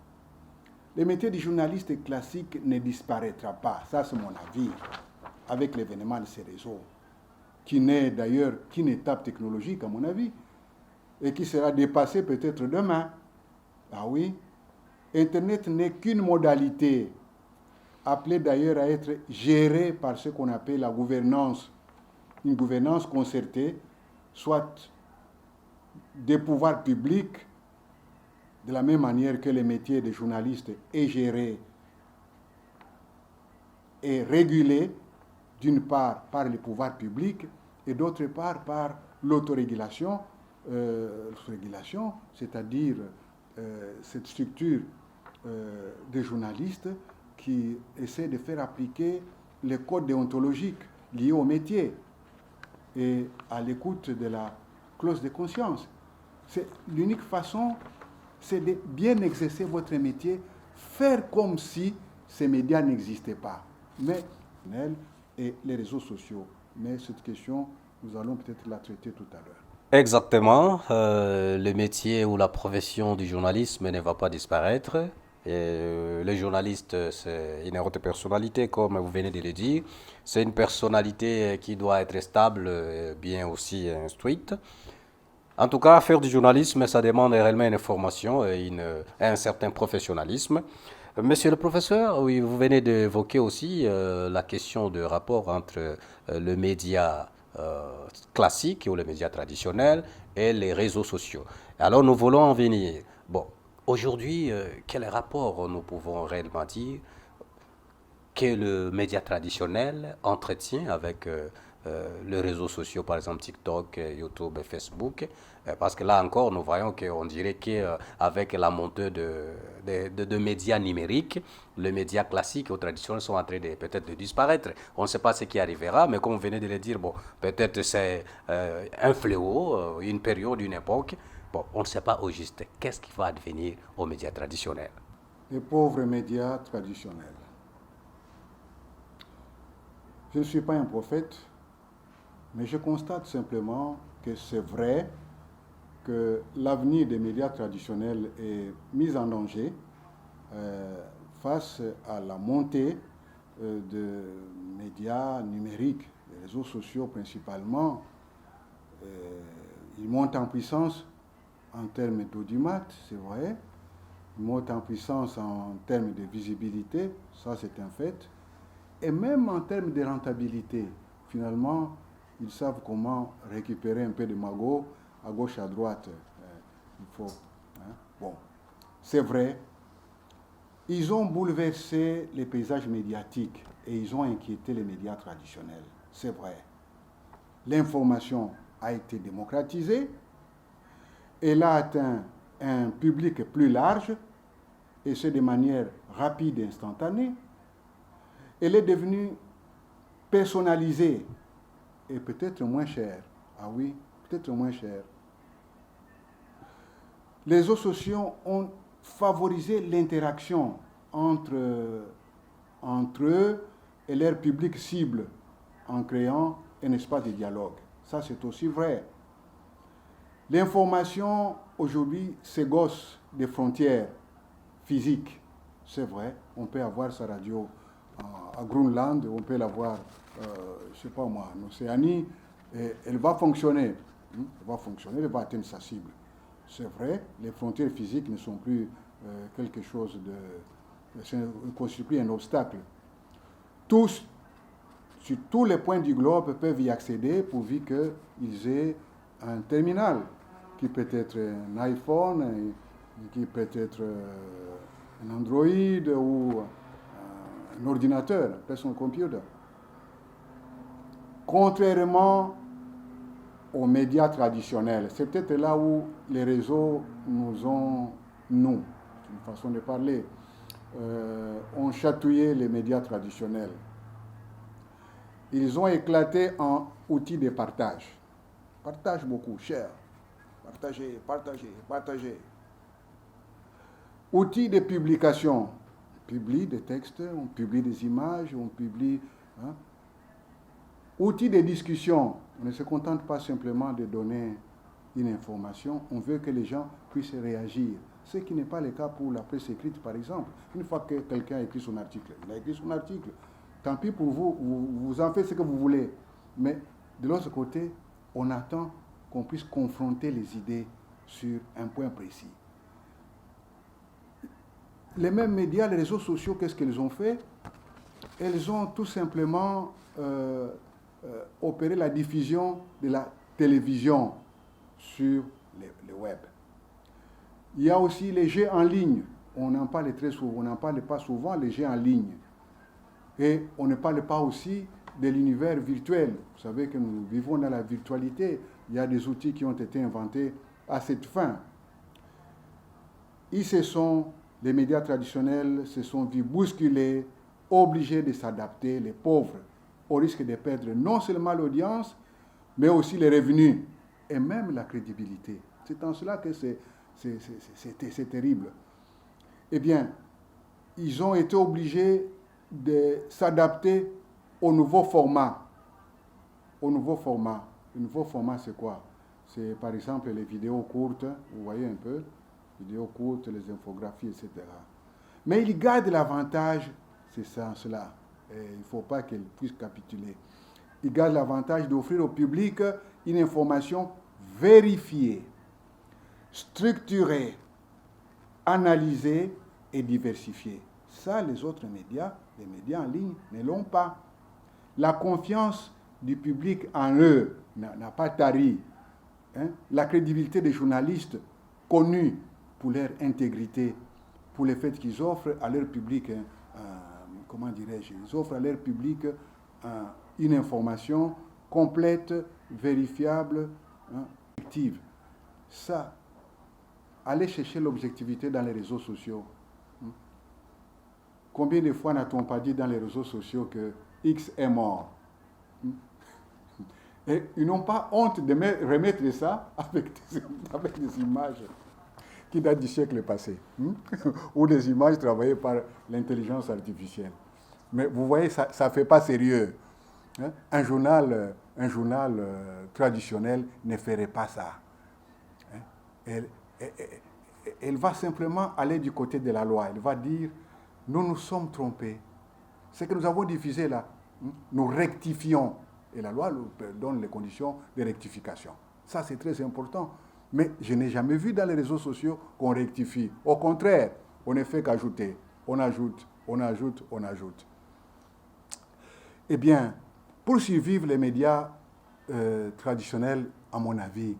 Le métier du journaliste classique ne disparaîtra pas, ça c'est mon avis, avec l'événement de ces réseaux, qui n'est d'ailleurs qu'une étape technologique à mon avis, et qui sera dépassé peut-être demain. Ah oui, Internet n'est qu'une modalité, appelée d'ailleurs à être gérée par ce qu'on appelle la gouvernance, une gouvernance concertée, soit des pouvoirs publics, de la même manière que le métier de journaliste est géré et régulé, d'une part par les pouvoirs publics et d'autre part par l'autorégulation, c'est-à-dire cette structure des journalistes qui essaie de faire appliquer les codes déontologiques liés au métier et à l'écoute de la clause de conscience. C'est l'unique façon, c'est de bien exercer votre métier, faire comme si ces médias n'existaient pas. Mais, et les réseaux sociaux. Mais cette question, nous allons peut-être la traiter tout à l'heure. Exactement. Le métier ou la profession du journalisme ne va pas disparaître. Le journaliste, c'est une haute personnalité, comme vous venez de le dire. C'est une personnalité qui doit être stable, bien aussi instruite. En tout cas, faire du journalisme, ça demande réellement une formation et un certain professionnalisme. Monsieur le professeur, oui, vous venez d'évoquer aussi la question de rapport entre le média classique ou le média traditionnel et les réseaux sociaux. Alors, nous voulons en venir. Bon, aujourd'hui, quel rapport nous pouvons réellement dire que le média traditionnel entretient avec les réseaux sociaux, par exemple TikTok, YouTube, Facebook, parce que là encore, nous voyons qu'on dirait qu'avec la montée de médias numériques, les médias classiques ou traditionnels sont en train peut-être de disparaître. On ne sait pas ce qui arrivera, mais comme vous venez de le dire, bon, peut-être c'est un fléau, une période, une époque. Bon, on ne sait pas au juste qu'est-ce qui va advenir aux médias traditionnels. Les pauvres médias traditionnels. Je ne suis pas un prophète, mais je constate simplement que c'est vrai que l'avenir des médias traditionnels est mis en danger face à la montée de médias numériques, les réseaux sociaux principalement. Ils montent en puissance en termes d'audimat, c'est vrai. Ils montent en puissance en termes de visibilité, ça c'est un fait. Et même en termes de rentabilité, finalement, ils savent comment récupérer un peu de magot à gauche, à droite. Il faut. Hein. Bon, c'est vrai. Ils ont bouleversé les paysages médiatiques et ils ont inquiété les médias traditionnels. C'est vrai. L'information a été démocratisée. Elle a atteint un public plus large et c'est de manière rapide et instantanée. Elle est devenue personnalisée et peut-être moins chère. Ah oui, peut-être moins chère. Les réseaux sociaux ont favorisé l'interaction entre eux et leur public cible en créant un espace de dialogue. Ça, c'est aussi vrai. L'information, aujourd'hui, s'égosse des frontières physiques. C'est vrai, on peut avoir sa radio à Groenland, on peut l'avoir, je ne sais pas moi, en Océanie, et elle va fonctionner. Elle va fonctionner, elle va atteindre sa cible. C'est vrai, les frontières physiques ne sont plus quelque chose de... ne constituent plus un obstacle. Tous, sur tous les points du globe, peuvent y accéder pourvu qu'ils aient un terminal qui peut être un iPhone, qui peut être un Android ou un ordinateur, un personal computer. Contrairement aux médias traditionnels, c'est peut-être là où les réseaux nous ont, nous, c'est une façon de parler, ont chatouillé les médias traditionnels. Ils ont éclaté en outils de partage. Partage beaucoup, cher. Partagez, partagez, partagez. Outils de publication. On publie des textes, on publie des images, on publie... Hein. Outils de discussion. On ne se contente pas simplement de donner une information, on veut que les gens puissent réagir. Ce qui n'est pas le cas pour la presse écrite, par exemple. Une fois que quelqu'un a écrit son article, il a écrit son article. Tant pis pour vous, vous en faites ce que vous voulez. Mais de l'autre côté, on attend qu'on puisse confronter les idées sur un point précis. Les mêmes médias, les réseaux sociaux, qu'est-ce qu'ils ont fait? Ils ont tout simplement opéré la diffusion de la télévision sur le web. Il y a aussi les jeux en ligne. On n'en parle très souvent, on n'en parle pas souvent, les jeux en ligne. Et on ne parle pas aussi de l'univers virtuel. Vous savez que nous vivons dans la virtualité. Il y a des outils qui ont été inventés à cette fin. Les médias traditionnels se sont vus bousculés, obligés de s'adapter, les pauvres, au risque de perdre non seulement l'audience, mais aussi les revenus et même la crédibilité. C'est en cela que c'est terrible. Eh bien, ils ont été obligés de s'adapter au nouveau format. Au nouveau format. Le nouveau format, c'est quoi? C'est par exemple les vidéos courtes, vous voyez un peu, vidéos courtes, les infographies, etc. Mais ils gardent l'avantage, c'est ça, cela. Et il ne faut pas qu'ils puissent capituler. Ils gardent l'avantage d'offrir au public une information vérifiée, structurée, analysée et diversifiée. Ça, les autres médias, les médias en ligne, ne l'ont pas. La confiance du public en eux n'a pas tari. Hein? La crédibilité des journalistes connus pour leur intégrité, pour le fait qu'ils offrent à leur public, comment dirais-je, ils offrent à leur public une information complète, vérifiable, objective. Ça, aller chercher l'objectivité dans les réseaux sociaux. Combien de fois n'a-t-on pas dit dans les réseaux sociaux que X est mort? Et ils n'ont pas honte de remettre ça avec des images qui datent du siècle passé, ou des images travaillées par l'intelligence artificielle. Mais vous voyez, ça ne fait pas sérieux. Hein. Un journal traditionnel ne ferait pas ça. Hein. Elle va simplement aller du côté de la loi. Elle va dire, nous nous sommes trompés. Ce que nous avons diffusé là, nous rectifions. Et la loi nous donne les conditions de rectification. Ça, c'est très important. Mais je n'ai jamais vu dans les réseaux sociaux qu'on rectifie. Au contraire, on ne fait qu'ajouter. On ajoute, on ajoute, on ajoute. Eh bien, pour survivre, les médias traditionnels, à mon avis,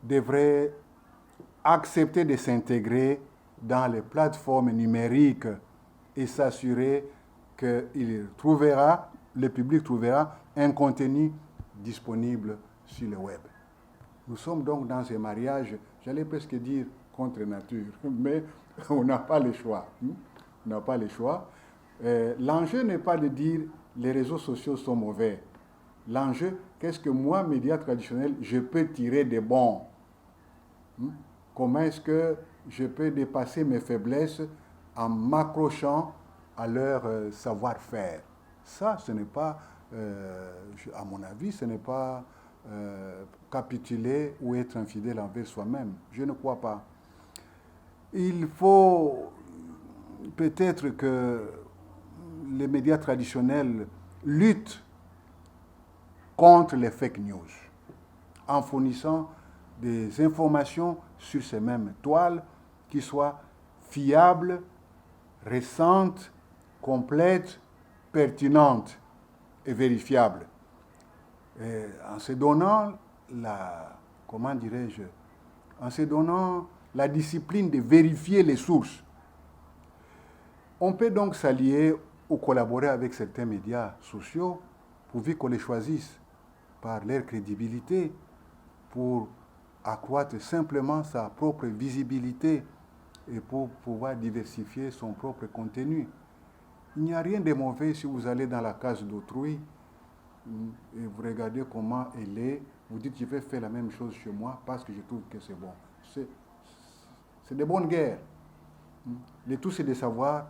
devraient accepter de s'intégrer dans les plateformes numériques et s'assurer que le public trouvera un contenu disponible sur le web. Nous sommes donc dans un mariage, j'allais presque dire contre nature, mais on n'a pas le choix. On n'a pas le choix. L'enjeu n'est pas de dire les réseaux sociaux sont mauvais. L'enjeu, qu'est-ce que moi, médias traditionnels, je peux tirer des bons? Comment est-ce que je peux dépasser mes faiblesses en m'accrochant à leur savoir-faire? Ça, ce n'est pas, à mon avis, ce n'est pas capituler ou être infidèle envers soi-même. Je ne crois pas. Il faut peut-être que les médias traditionnels luttent contre les fake news en fournissant des informations sur ces mêmes toiles qui soient fiables, récentes, complètes, pertinentes et vérifiables. Et en se donnant la discipline de vérifier les sources. On peut donc s'allier ou collaborer avec certains médias sociaux pourvu qu'on les choisisse par leur crédibilité pour accroître simplement sa propre visibilité et pour pouvoir diversifier son propre contenu. Il n'y a rien de mauvais si vous allez dans la case d'autrui et vous regardez comment elle est, vous dites je vais faire la même chose chez moi parce que je trouve que c'est bon. C'est de bonne guerre. Le tout c'est de savoir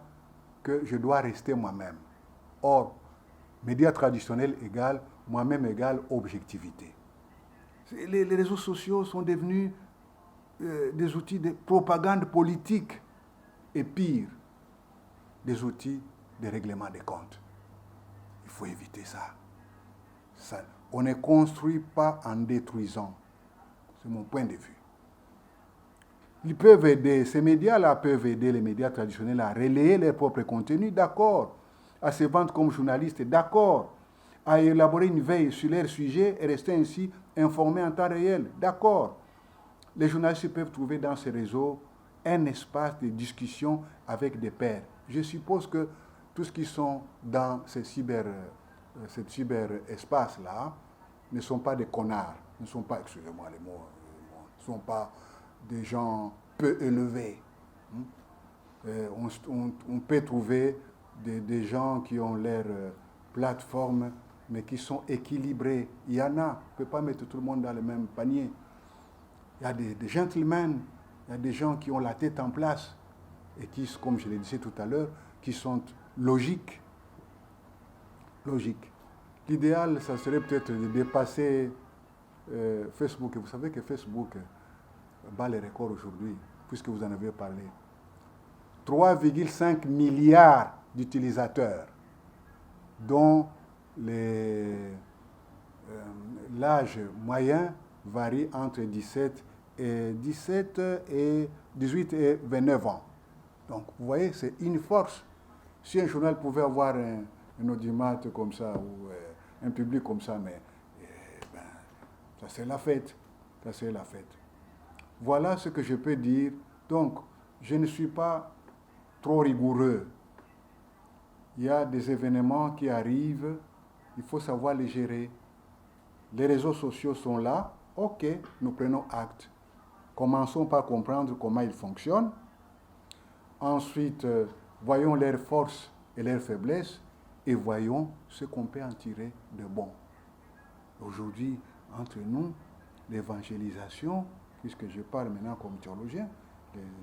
que je dois rester moi-même. Or, médias traditionnels égale moi-même égale objectivité. Les réseaux sociaux sont devenus des outils de propagande politique et pire, des outils de règlement des comptes. Il faut éviter ça. On ne construit pas en détruisant. C'est mon point de vue. Ils peuvent aider, ces médias-là peuvent aider les médias traditionnels à relayer leurs propres contenus, d'accord. À se vendre comme journalistes, d'accord. À élaborer une veille sur leur sujet et rester ainsi informés en temps réel, d'accord. Les journalistes peuvent trouver dans ces réseaux un espace de discussion avec des pairs. Je suppose que tous ceux qui sont dans cet cyberespace-là ne sont pas des connards, ne sont pas, excusez-moi les mots, ne sont pas des gens peu élevés. On peut trouver des gens qui ont leur plateforme, mais qui sont équilibrés. Il y en a, on ne peut pas mettre tout le monde dans le même panier. Il y a des gentlemen, il y a des gens qui ont la tête en place et qui, comme je l'ai dit tout à l'heure, qui sont logiques. L'idéal, ça serait peut-être de dépasser Facebook. Et vous savez que Facebook bat les records aujourd'hui, puisque vous en avez parlé. 3,5 milliards d'utilisateurs, dont l'âge moyen varie entre 18 et 18 et 29 ans. Donc, vous voyez, c'est une force. Si un journal pouvait avoir un audimat comme ça, ou un public comme ça, mais ça c'est la fête. Ça c'est la fête. Voilà ce que je peux dire. Donc, je ne suis pas trop rigoureux. Il y a des événements qui arrivent, il faut savoir les gérer. Les réseaux sociaux sont là, ok, nous prenons acte. Commençons par comprendre comment ils fonctionnent. Ensuite, voyons leurs forces et leurs faiblesses et voyons ce qu'on peut en tirer de bon. Aujourd'hui, entre nous, l'évangélisation, puisque je parle maintenant comme théologien,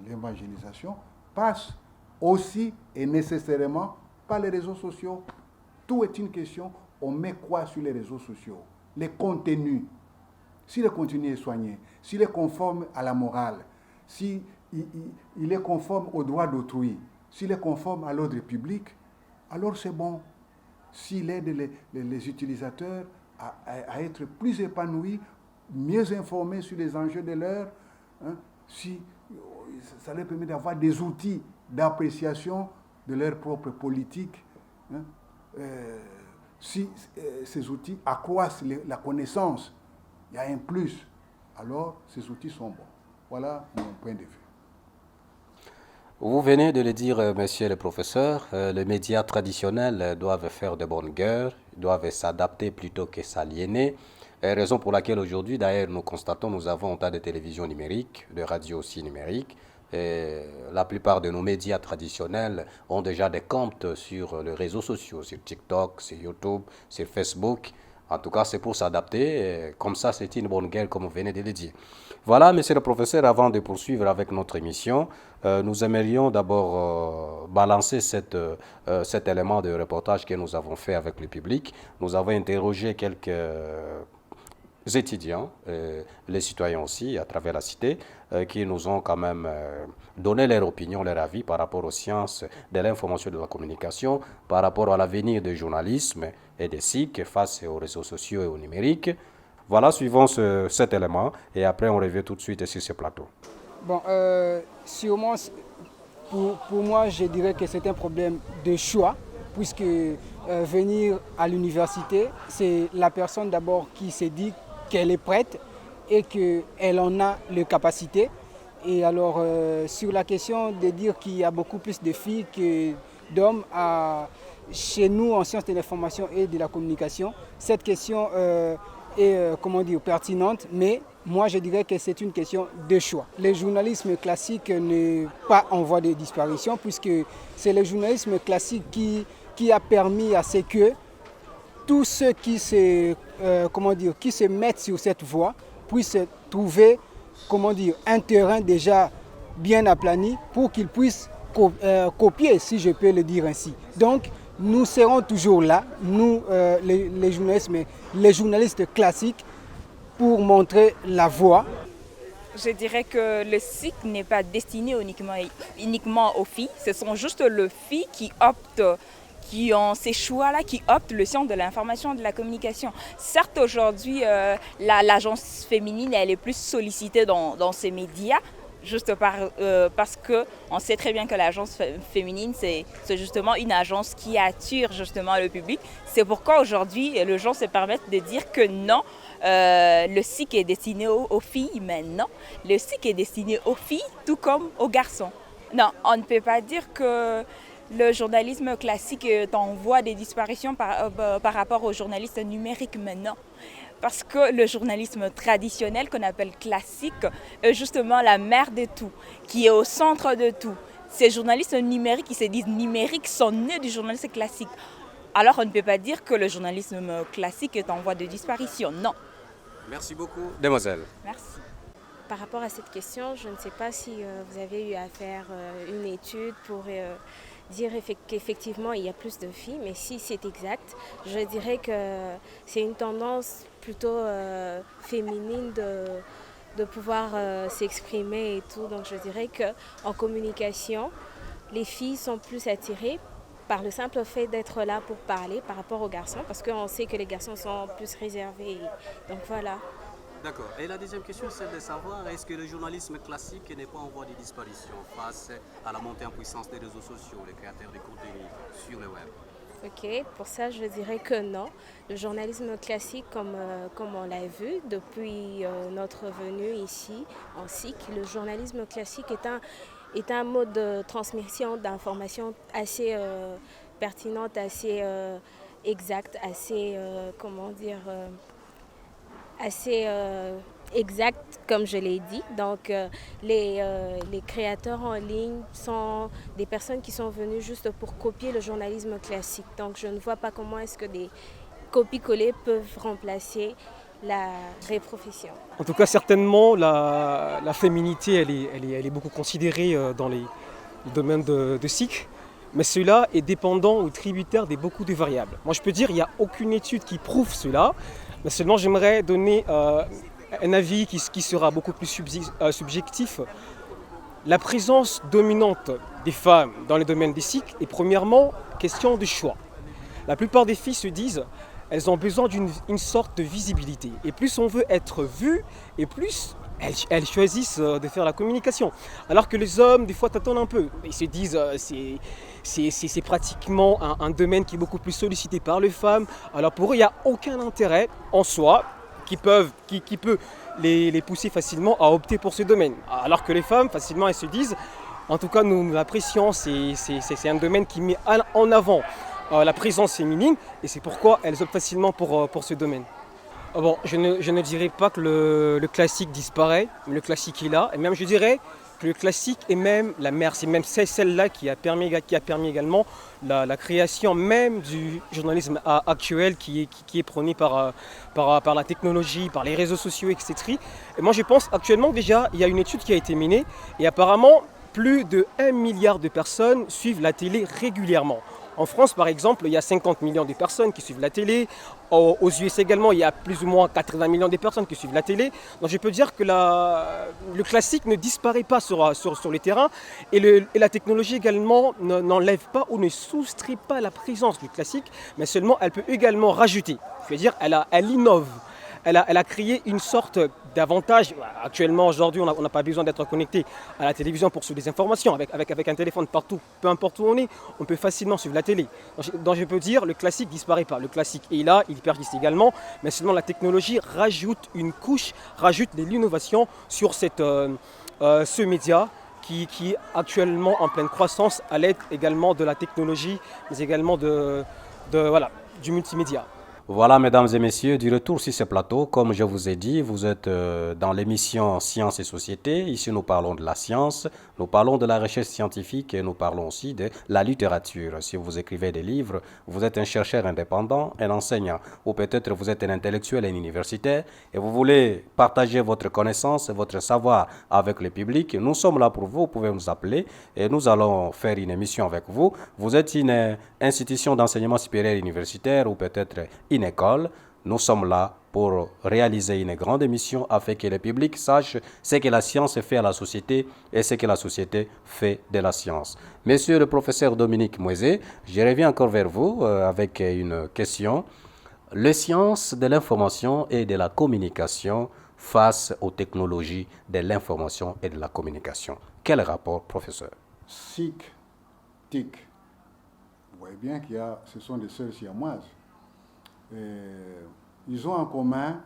l'évangélisation passe aussi et nécessairement par les réseaux sociaux. Tout est une question, on met quoi sur les réseaux sociaux? Les contenus. Si le contenu est soigné, s'il est conforme à la morale, s'il est conforme aux droits d'autrui, s'il est conforme à l'ordre public, alors c'est bon. S'il aide les utilisateurs à être plus épanouis, mieux informés sur les enjeux de l'heure, hein, si ça leur permet d'avoir des outils d'appréciation de leur propre politique, hein, si ces outils accroissent la connaissance, il y a un plus, alors ces outils sont bons. Voilà mon point de vue. Vous venez de le dire, monsieur le professeur, les médias traditionnels doivent faire de bonnes guerres, doivent s'adapter plutôt que s'aliéner. Raison pour laquelle aujourd'hui, d'ailleurs, nous constatons, nous avons un tas de télévisions numériques, de radios aussi numériques. Et la plupart de nos médias traditionnels ont déjà des comptes sur les réseaux sociaux, sur TikTok, sur YouTube, sur Facebook. En tout cas, c'est pour s'adapter. Comme ça, c'est une bonne guerre, comme vous venez de le dire. Voilà, monsieur le professeur, avant de poursuivre avec notre émission, nous aimerions d'abord balancer cet élément de reportage que nous avons fait avec le public. Nous avons interrogé quelques étudiants, les citoyens aussi, à travers la cité, qui nous ont quand même donné leur opinion, leur avis par rapport aux sciences de l'information et de la communication, par rapport à l'avenir du journalisme et des SIC face aux réseaux sociaux et au numérique. Voilà, suivons cet élément et après on revient tout de suite sur ce plateau. Bon, sûrement, pour moi, je dirais que c'est un problème de choix, puisque venir à l'université, c'est la personne d'abord qui se dit qu'elle est prête et qu'elle en a les capacités. Et alors, sur la question de dire qu'il y a beaucoup plus de filles que d'hommes chez nous en sciences de l'information et de la communication, cette question est pertinente, mais moi je dirais que c'est une question de choix. Le journalisme classique n'est pas en voie de disparition, puisque c'est le journalisme classique qui a permis à ce que tous ceux qui se mettent sur cette voie puissent trouver un terrain déjà bien aplani pour qu'ils puissent copier, si je peux le dire ainsi. Donc, nous serons toujours là, nous, les journalistes classiques, pour montrer la voie. Je dirais que le SIC n'est pas destiné uniquement aux filles. Ce sont juste les filles qui ont ces choix-là, qui optent le sciences de l'information et de la communication. Certes, aujourd'hui, l'agence féminine, elle est plus sollicitée dans ces médias, juste parce qu'on sait très bien que l'agence féminine, c'est justement une agence qui attire justement le public. C'est pourquoi aujourd'hui, les gens se permettent de dire que non, le SIC est destiné aux filles, mais non, le SIC est destiné aux filles tout comme aux garçons. Non, on ne peut pas dire que le journalisme classique est en voie de disparition par rapport au journalisme numérique, mais non. Parce que le journalisme traditionnel, qu'on appelle classique, est justement la mère de tout, qui est au centre de tout. Ces journalistes numériques qui se disent numériques sont nés du journalisme classique. Alors on ne peut pas dire que le journalisme classique est en voie de disparition, non. Merci beaucoup, demoiselle. Merci. Par rapport à cette question, je ne sais pas si vous avez eu à faire une étude pour dire qu'effectivement il y a plus de filles, mais si c'est exact, je dirais que c'est une tendance plutôt féminine de pouvoir s'exprimer et tout. Donc je dirais qu'en communication, les filles sont plus attirées par le simple fait d'être là pour parler par rapport aux garçons, parce qu'on sait que les garçons sont plus réservés. Donc voilà. D'accord. Et la deuxième question, c'est de savoir, est-ce que le journalisme classique n'est pas en voie de disparition face à la montée en puissance des réseaux sociaux, les créateurs de contenu sur le web? Ok, pour ça je dirais que non. Le journalisme classique, comme on l'a vu depuis notre venue ici en SIC, le journalisme classique est un mode de transmission d'informations assez pertinente, assez exacte, assez, assez exact, comme je l'ai dit. Donc, les créateurs en ligne sont des personnes qui sont venues juste pour copier le journalisme classique. Donc, je ne vois pas comment est-ce que copier-coller peuvent remplacer la vraie profession. En tout cas, certainement, la féminité, elle est beaucoup considérée dans les domaines de SIC, mais cela est dépendant ou tributaire de beaucoup de variables. Moi, je peux dire qu'il n'y a aucune étude qui prouve cela, mais seulement j'aimerais donner un avis qui sera beaucoup plus subjectif. La présence dominante des femmes dans le domaine des SIC est premièrement question de choix. La plupart des filles se disent elles ont besoin d'une sorte de visibilité. Et plus on veut être vu, et plus elles choisissent de faire la communication. Alors que les hommes, des fois, t'attendent un peu. Ils se disent c'est pratiquement un domaine qui est beaucoup plus sollicité par les femmes. Alors pour eux, il n'y a aucun intérêt en soi qui peut les pousser facilement à opter pour ce domaine. Alors que les femmes, facilement, elles se disent, en tout cas, nous l'apprécions, c'est un domaine qui met en avant la présence féminine, et c'est pourquoi elles optent facilement pour ce domaine. Bon, je ne dirais pas que le classique disparaît, mais le classique est là, et même je dirais que le classique est même la mère, c'est même celle-là qui a permis également la création même du journalisme actuel qui est prôné par la technologie, par les réseaux sociaux, etc. Et moi je pense actuellement déjà, il y a une étude qui a été menée, et apparemment plus de 1 milliard de personnes suivent la télé régulièrement. En France, par exemple, il y a 50 millions de personnes qui suivent la télé. Aux US également, il y a plus ou moins 80 millions de personnes qui suivent la télé. Donc je peux dire que le classique ne disparaît pas sur les terrains. Et la technologie également n'enlève pas ou ne soustrait pas la présence du classique, mais seulement elle peut également rajouter. Je veux dire, elle innove. Elle a créé une sorte d'avantage. Actuellement, aujourd'hui, on n'a pas besoin d'être connecté à la télévision pour suivre des informations. Avec un téléphone partout, peu importe où on peut facilement suivre la télé. Donc je peux dire, le classique ne disparaît pas. Le classique est là, il persiste également, mais seulement la technologie rajoute une couche, rajoute de l'innovation sur ce média qui est actuellement en pleine croissance à l'aide également de la technologie, mais également du multimédia. Voilà, mesdames et messieurs, du retour sur ce plateau. Comme je vous ai dit, vous êtes dans l'émission Sciences et Société. Ici, nous parlons de la science, nous parlons de la recherche scientifique et nous parlons aussi de la littérature. Si vous écrivez des livres, vous êtes un chercheur indépendant, un enseignant, ou peut-être vous êtes un intellectuel et un universitaire et vous voulez partager votre connaissance, votre savoir avec le public. Nous sommes là pour vous, vous pouvez nous appeler et nous allons faire une émission avec vous. Vous êtes une institution d'enseignement supérieur universitaire ou peut-être une école. Nous sommes là pour réaliser une grande émission afin que le public sache ce que la science fait à la société et ce que la société fait de la science. Monsieur le professeur Dominique Moisé, je reviens encore vers vous avec une question. Les sciences de l'information et de la communication face aux technologies de l'information et de la communication. Quel rapport, professeur? SIC, TIC. Vous voyez bien ce sont des sœurs siamoises. Ils ont en commun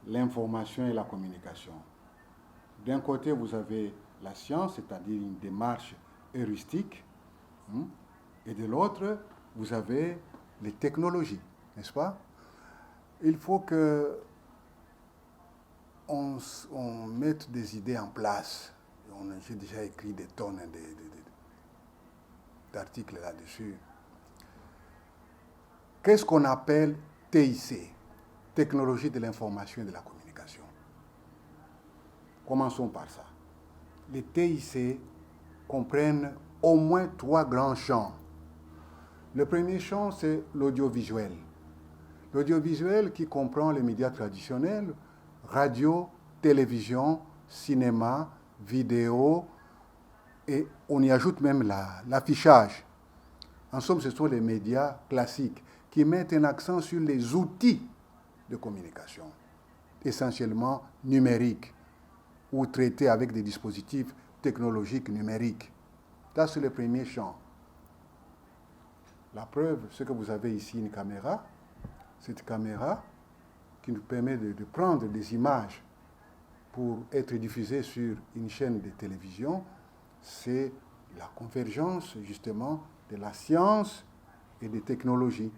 l'information et la communication. D'un côté, vous avez la science, c'est-à-dire une démarche heuristique, et de l'autre, vous avez les technologies, n'est-ce pas? Il faut que on mette des idées en place. J'ai déjà écrit des tonnes d'articles là-dessus. Qu'est-ce qu'on appelle TIC, Technologie de l'information et de la communication? Commençons par ça. Les TIC comprennent au moins 3 grands champs. Le premier champ, c'est l'audiovisuel. L'audiovisuel qui comprend les médias traditionnels, radio, télévision, cinéma, vidéo, et on y ajoute même l'affichage. En somme, ce sont les médias classiques qui mettent un accent sur les outils de communication, essentiellement numériques, ou traités avec des dispositifs technologiques numériques. Ça, c'est le premier champ. La preuve, c'est que vous avez ici une caméra. Cette caméra qui nous permet de prendre des images pour être diffusées sur une chaîne de télévision, c'est la convergence, justement, de la science et des technologies.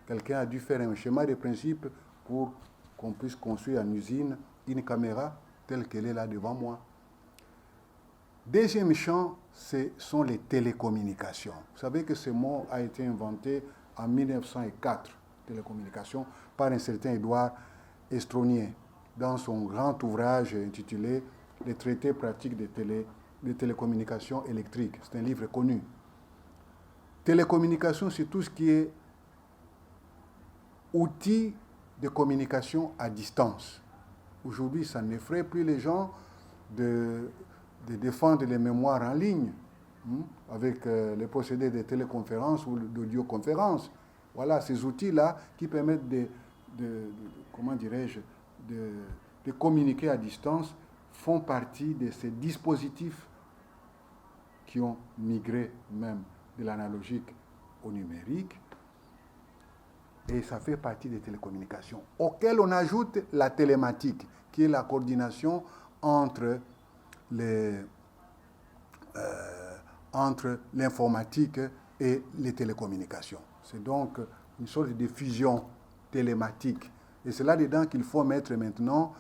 Quelqu'un a dû faire un schéma de principe pour qu'on puisse construire en usine une caméra telle qu'elle est là devant moi. Deuxième champ, ce sont les télécommunications. Vous savez que ce mot a été inventé en 1904, télécommunications par un certain Édouard Estronier dans son grand ouvrage intitulé « Les traités pratiques des télécommunications électriques ». C'est un livre connu. Télécommunication, c'est tout ce qui est outil de communication à distance. Aujourd'hui, ça n'effraie plus les gens de défendre les mémoires en ligne avec les procédés de téléconférence ou d'audioconférence. Voilà, ces outils-là qui permettent de communiquer à distance font partie de ces dispositifs qui ont migré même de l'analogique au numérique. Et ça fait partie des télécommunications, auxquelles on ajoute la télématique, qui est la coordination entre l'informatique et les télécommunications. C'est donc une sorte de fusion télématique. Et c'est là-dedans qu'il faut mettre maintenant,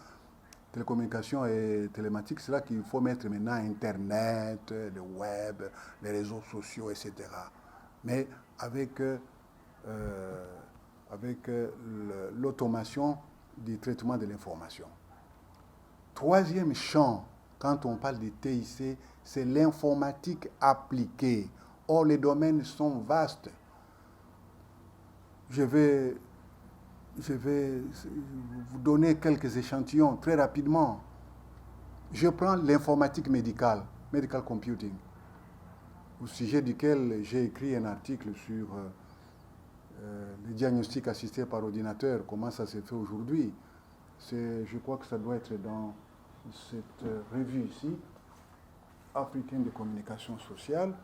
télécommunications et télématique, c'est là qu'il faut mettre maintenant Internet, le web, les réseaux sociaux, etc. Mais avec l'automation du traitement de l'information. Troisième champ, quand on parle de TIC, c'est l'informatique appliquée. Or, les domaines sont vastes. Je vais vous donner quelques échantillons très rapidement. Je prends l'informatique médicale, medical computing, au sujet duquel j'ai écrit un article sur le diagnostic assisté par ordinateur, comment ça se fait aujourd'hui. Je crois que ça doit être dans cette revue ici, africaine de communication sociale,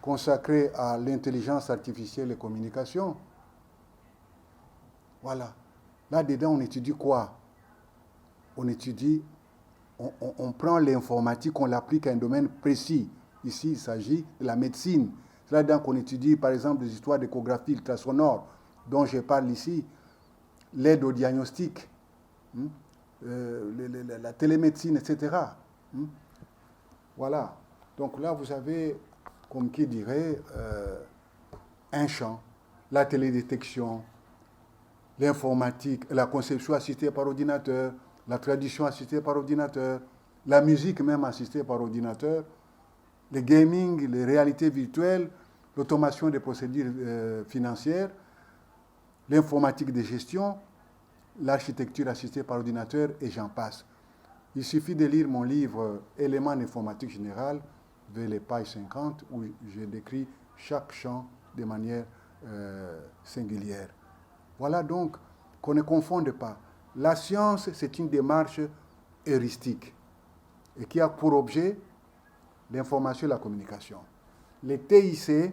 consacrée à l'intelligence artificielle et communication. Voilà. Là-dedans, on étudie quoi? On prend l'informatique, on l'applique à un domaine précis. Ici, il s'agit de la médecine. C'est là-dedans qu'on étudie, par exemple, des histoires d'échographie ultrasonore, dont je parle ici, l'aide au diagnostic, la télémédecine, etc. Voilà. Donc là, vous avez, comme qui dirait, un champ, la télédétection, l'informatique, la conception assistée par ordinateur, la traduction assistée par ordinateur, la musique même assistée par ordinateur, le gaming, les réalités virtuelles, l'automation des procédures financières, l'informatique de gestion, l'architecture assistée par ordinateur, et j'en passe. Il suffit de lire mon livre « Éléments en informatique générale » vers les pages 50, où je décris chaque champ de manière singulière. Voilà donc qu'on ne confonde pas. La science, c'est une démarche heuristique et qui a pour objet l'information et la communication. Les TIC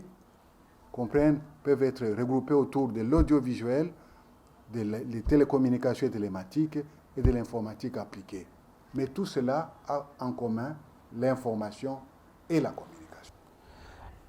peuvent être regroupés autour de l'audiovisuel, des télécommunications et télématiques et de l'informatique appliquée. Mais tout cela a en commun l'information et la communication.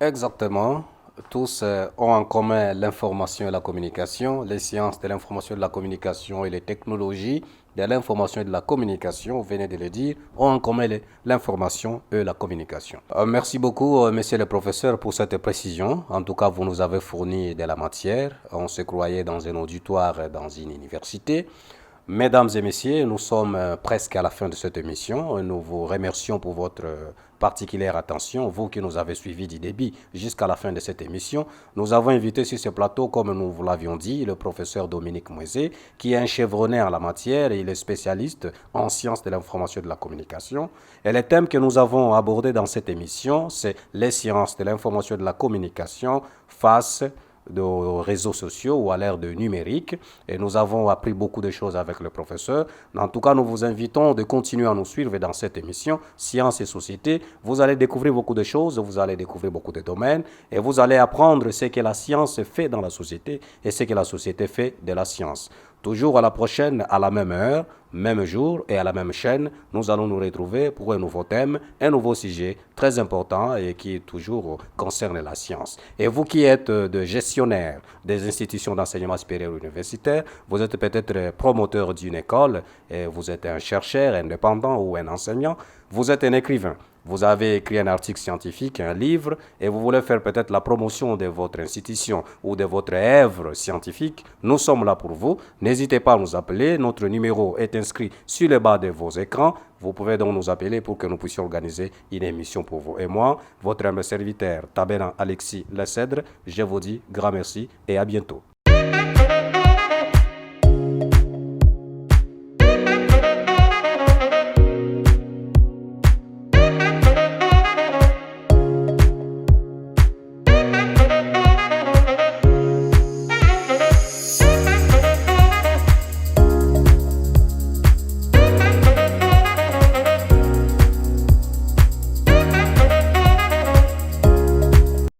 Exactement. Tous ont en commun l'information et la communication, les sciences de l'information et de la communication et les technologies de l'information et de la communication, vous venez de le dire, ont en commun l'information et la communication. Merci beaucoup, monsieur le professeur, pour cette précision. En tout cas, vous nous avez fourni de la matière. On se croyait dans un auditoire, dans une université. Mesdames et messieurs, nous sommes presque à la fin de cette émission. Nous vous remercions pour votre particulière attention, vous qui nous avez suivis du début jusqu'à la fin de cette émission. Nous avons invité sur ce plateau, comme nous vous l'avions dit, le professeur Dominique Moisé, qui est un chevronné en la matière et il est spécialiste en sciences de l'information et de la communication. Et les thèmes que nous avons abordés dans cette émission, c'est les sciences de l'information et de la communication face de réseaux sociaux ou à l'ère de numérique, et nous avons appris beaucoup de choses avec le professeur. En tout cas, nous vous invitons de continuer à nous suivre dans cette émission Sciences et Société. Vous allez découvrir beaucoup de choses, vous allez découvrir beaucoup de domaines et vous allez apprendre ce que la science fait dans la société et ce que la société fait de la science. Toujours à la prochaine, à la même heure, même jour et à la même chaîne, nous allons nous retrouver pour un nouveau thème, un nouveau sujet très important et qui toujours concerne la science. Et vous qui êtes de gestionnaires des institutions d'enseignement supérieur universitaire, vous êtes peut-être promoteur d'une école, et vous êtes un chercheur indépendant ou un enseignant, vous êtes un écrivain. vous avez écrit un article scientifique, un livre, et vous voulez faire peut-être la promotion de votre institution ou de votre œuvre scientifique, nous sommes là pour vous. N'hésitez pas à nous appeler. Notre numéro est inscrit sur le bas de vos écrans. Vous pouvez donc nous appeler pour que nous puissions organiser une émission pour vous. Et moi, votre humble serviteur, Tabena Alexis Lescèdre, je vous dis grand merci et à bientôt.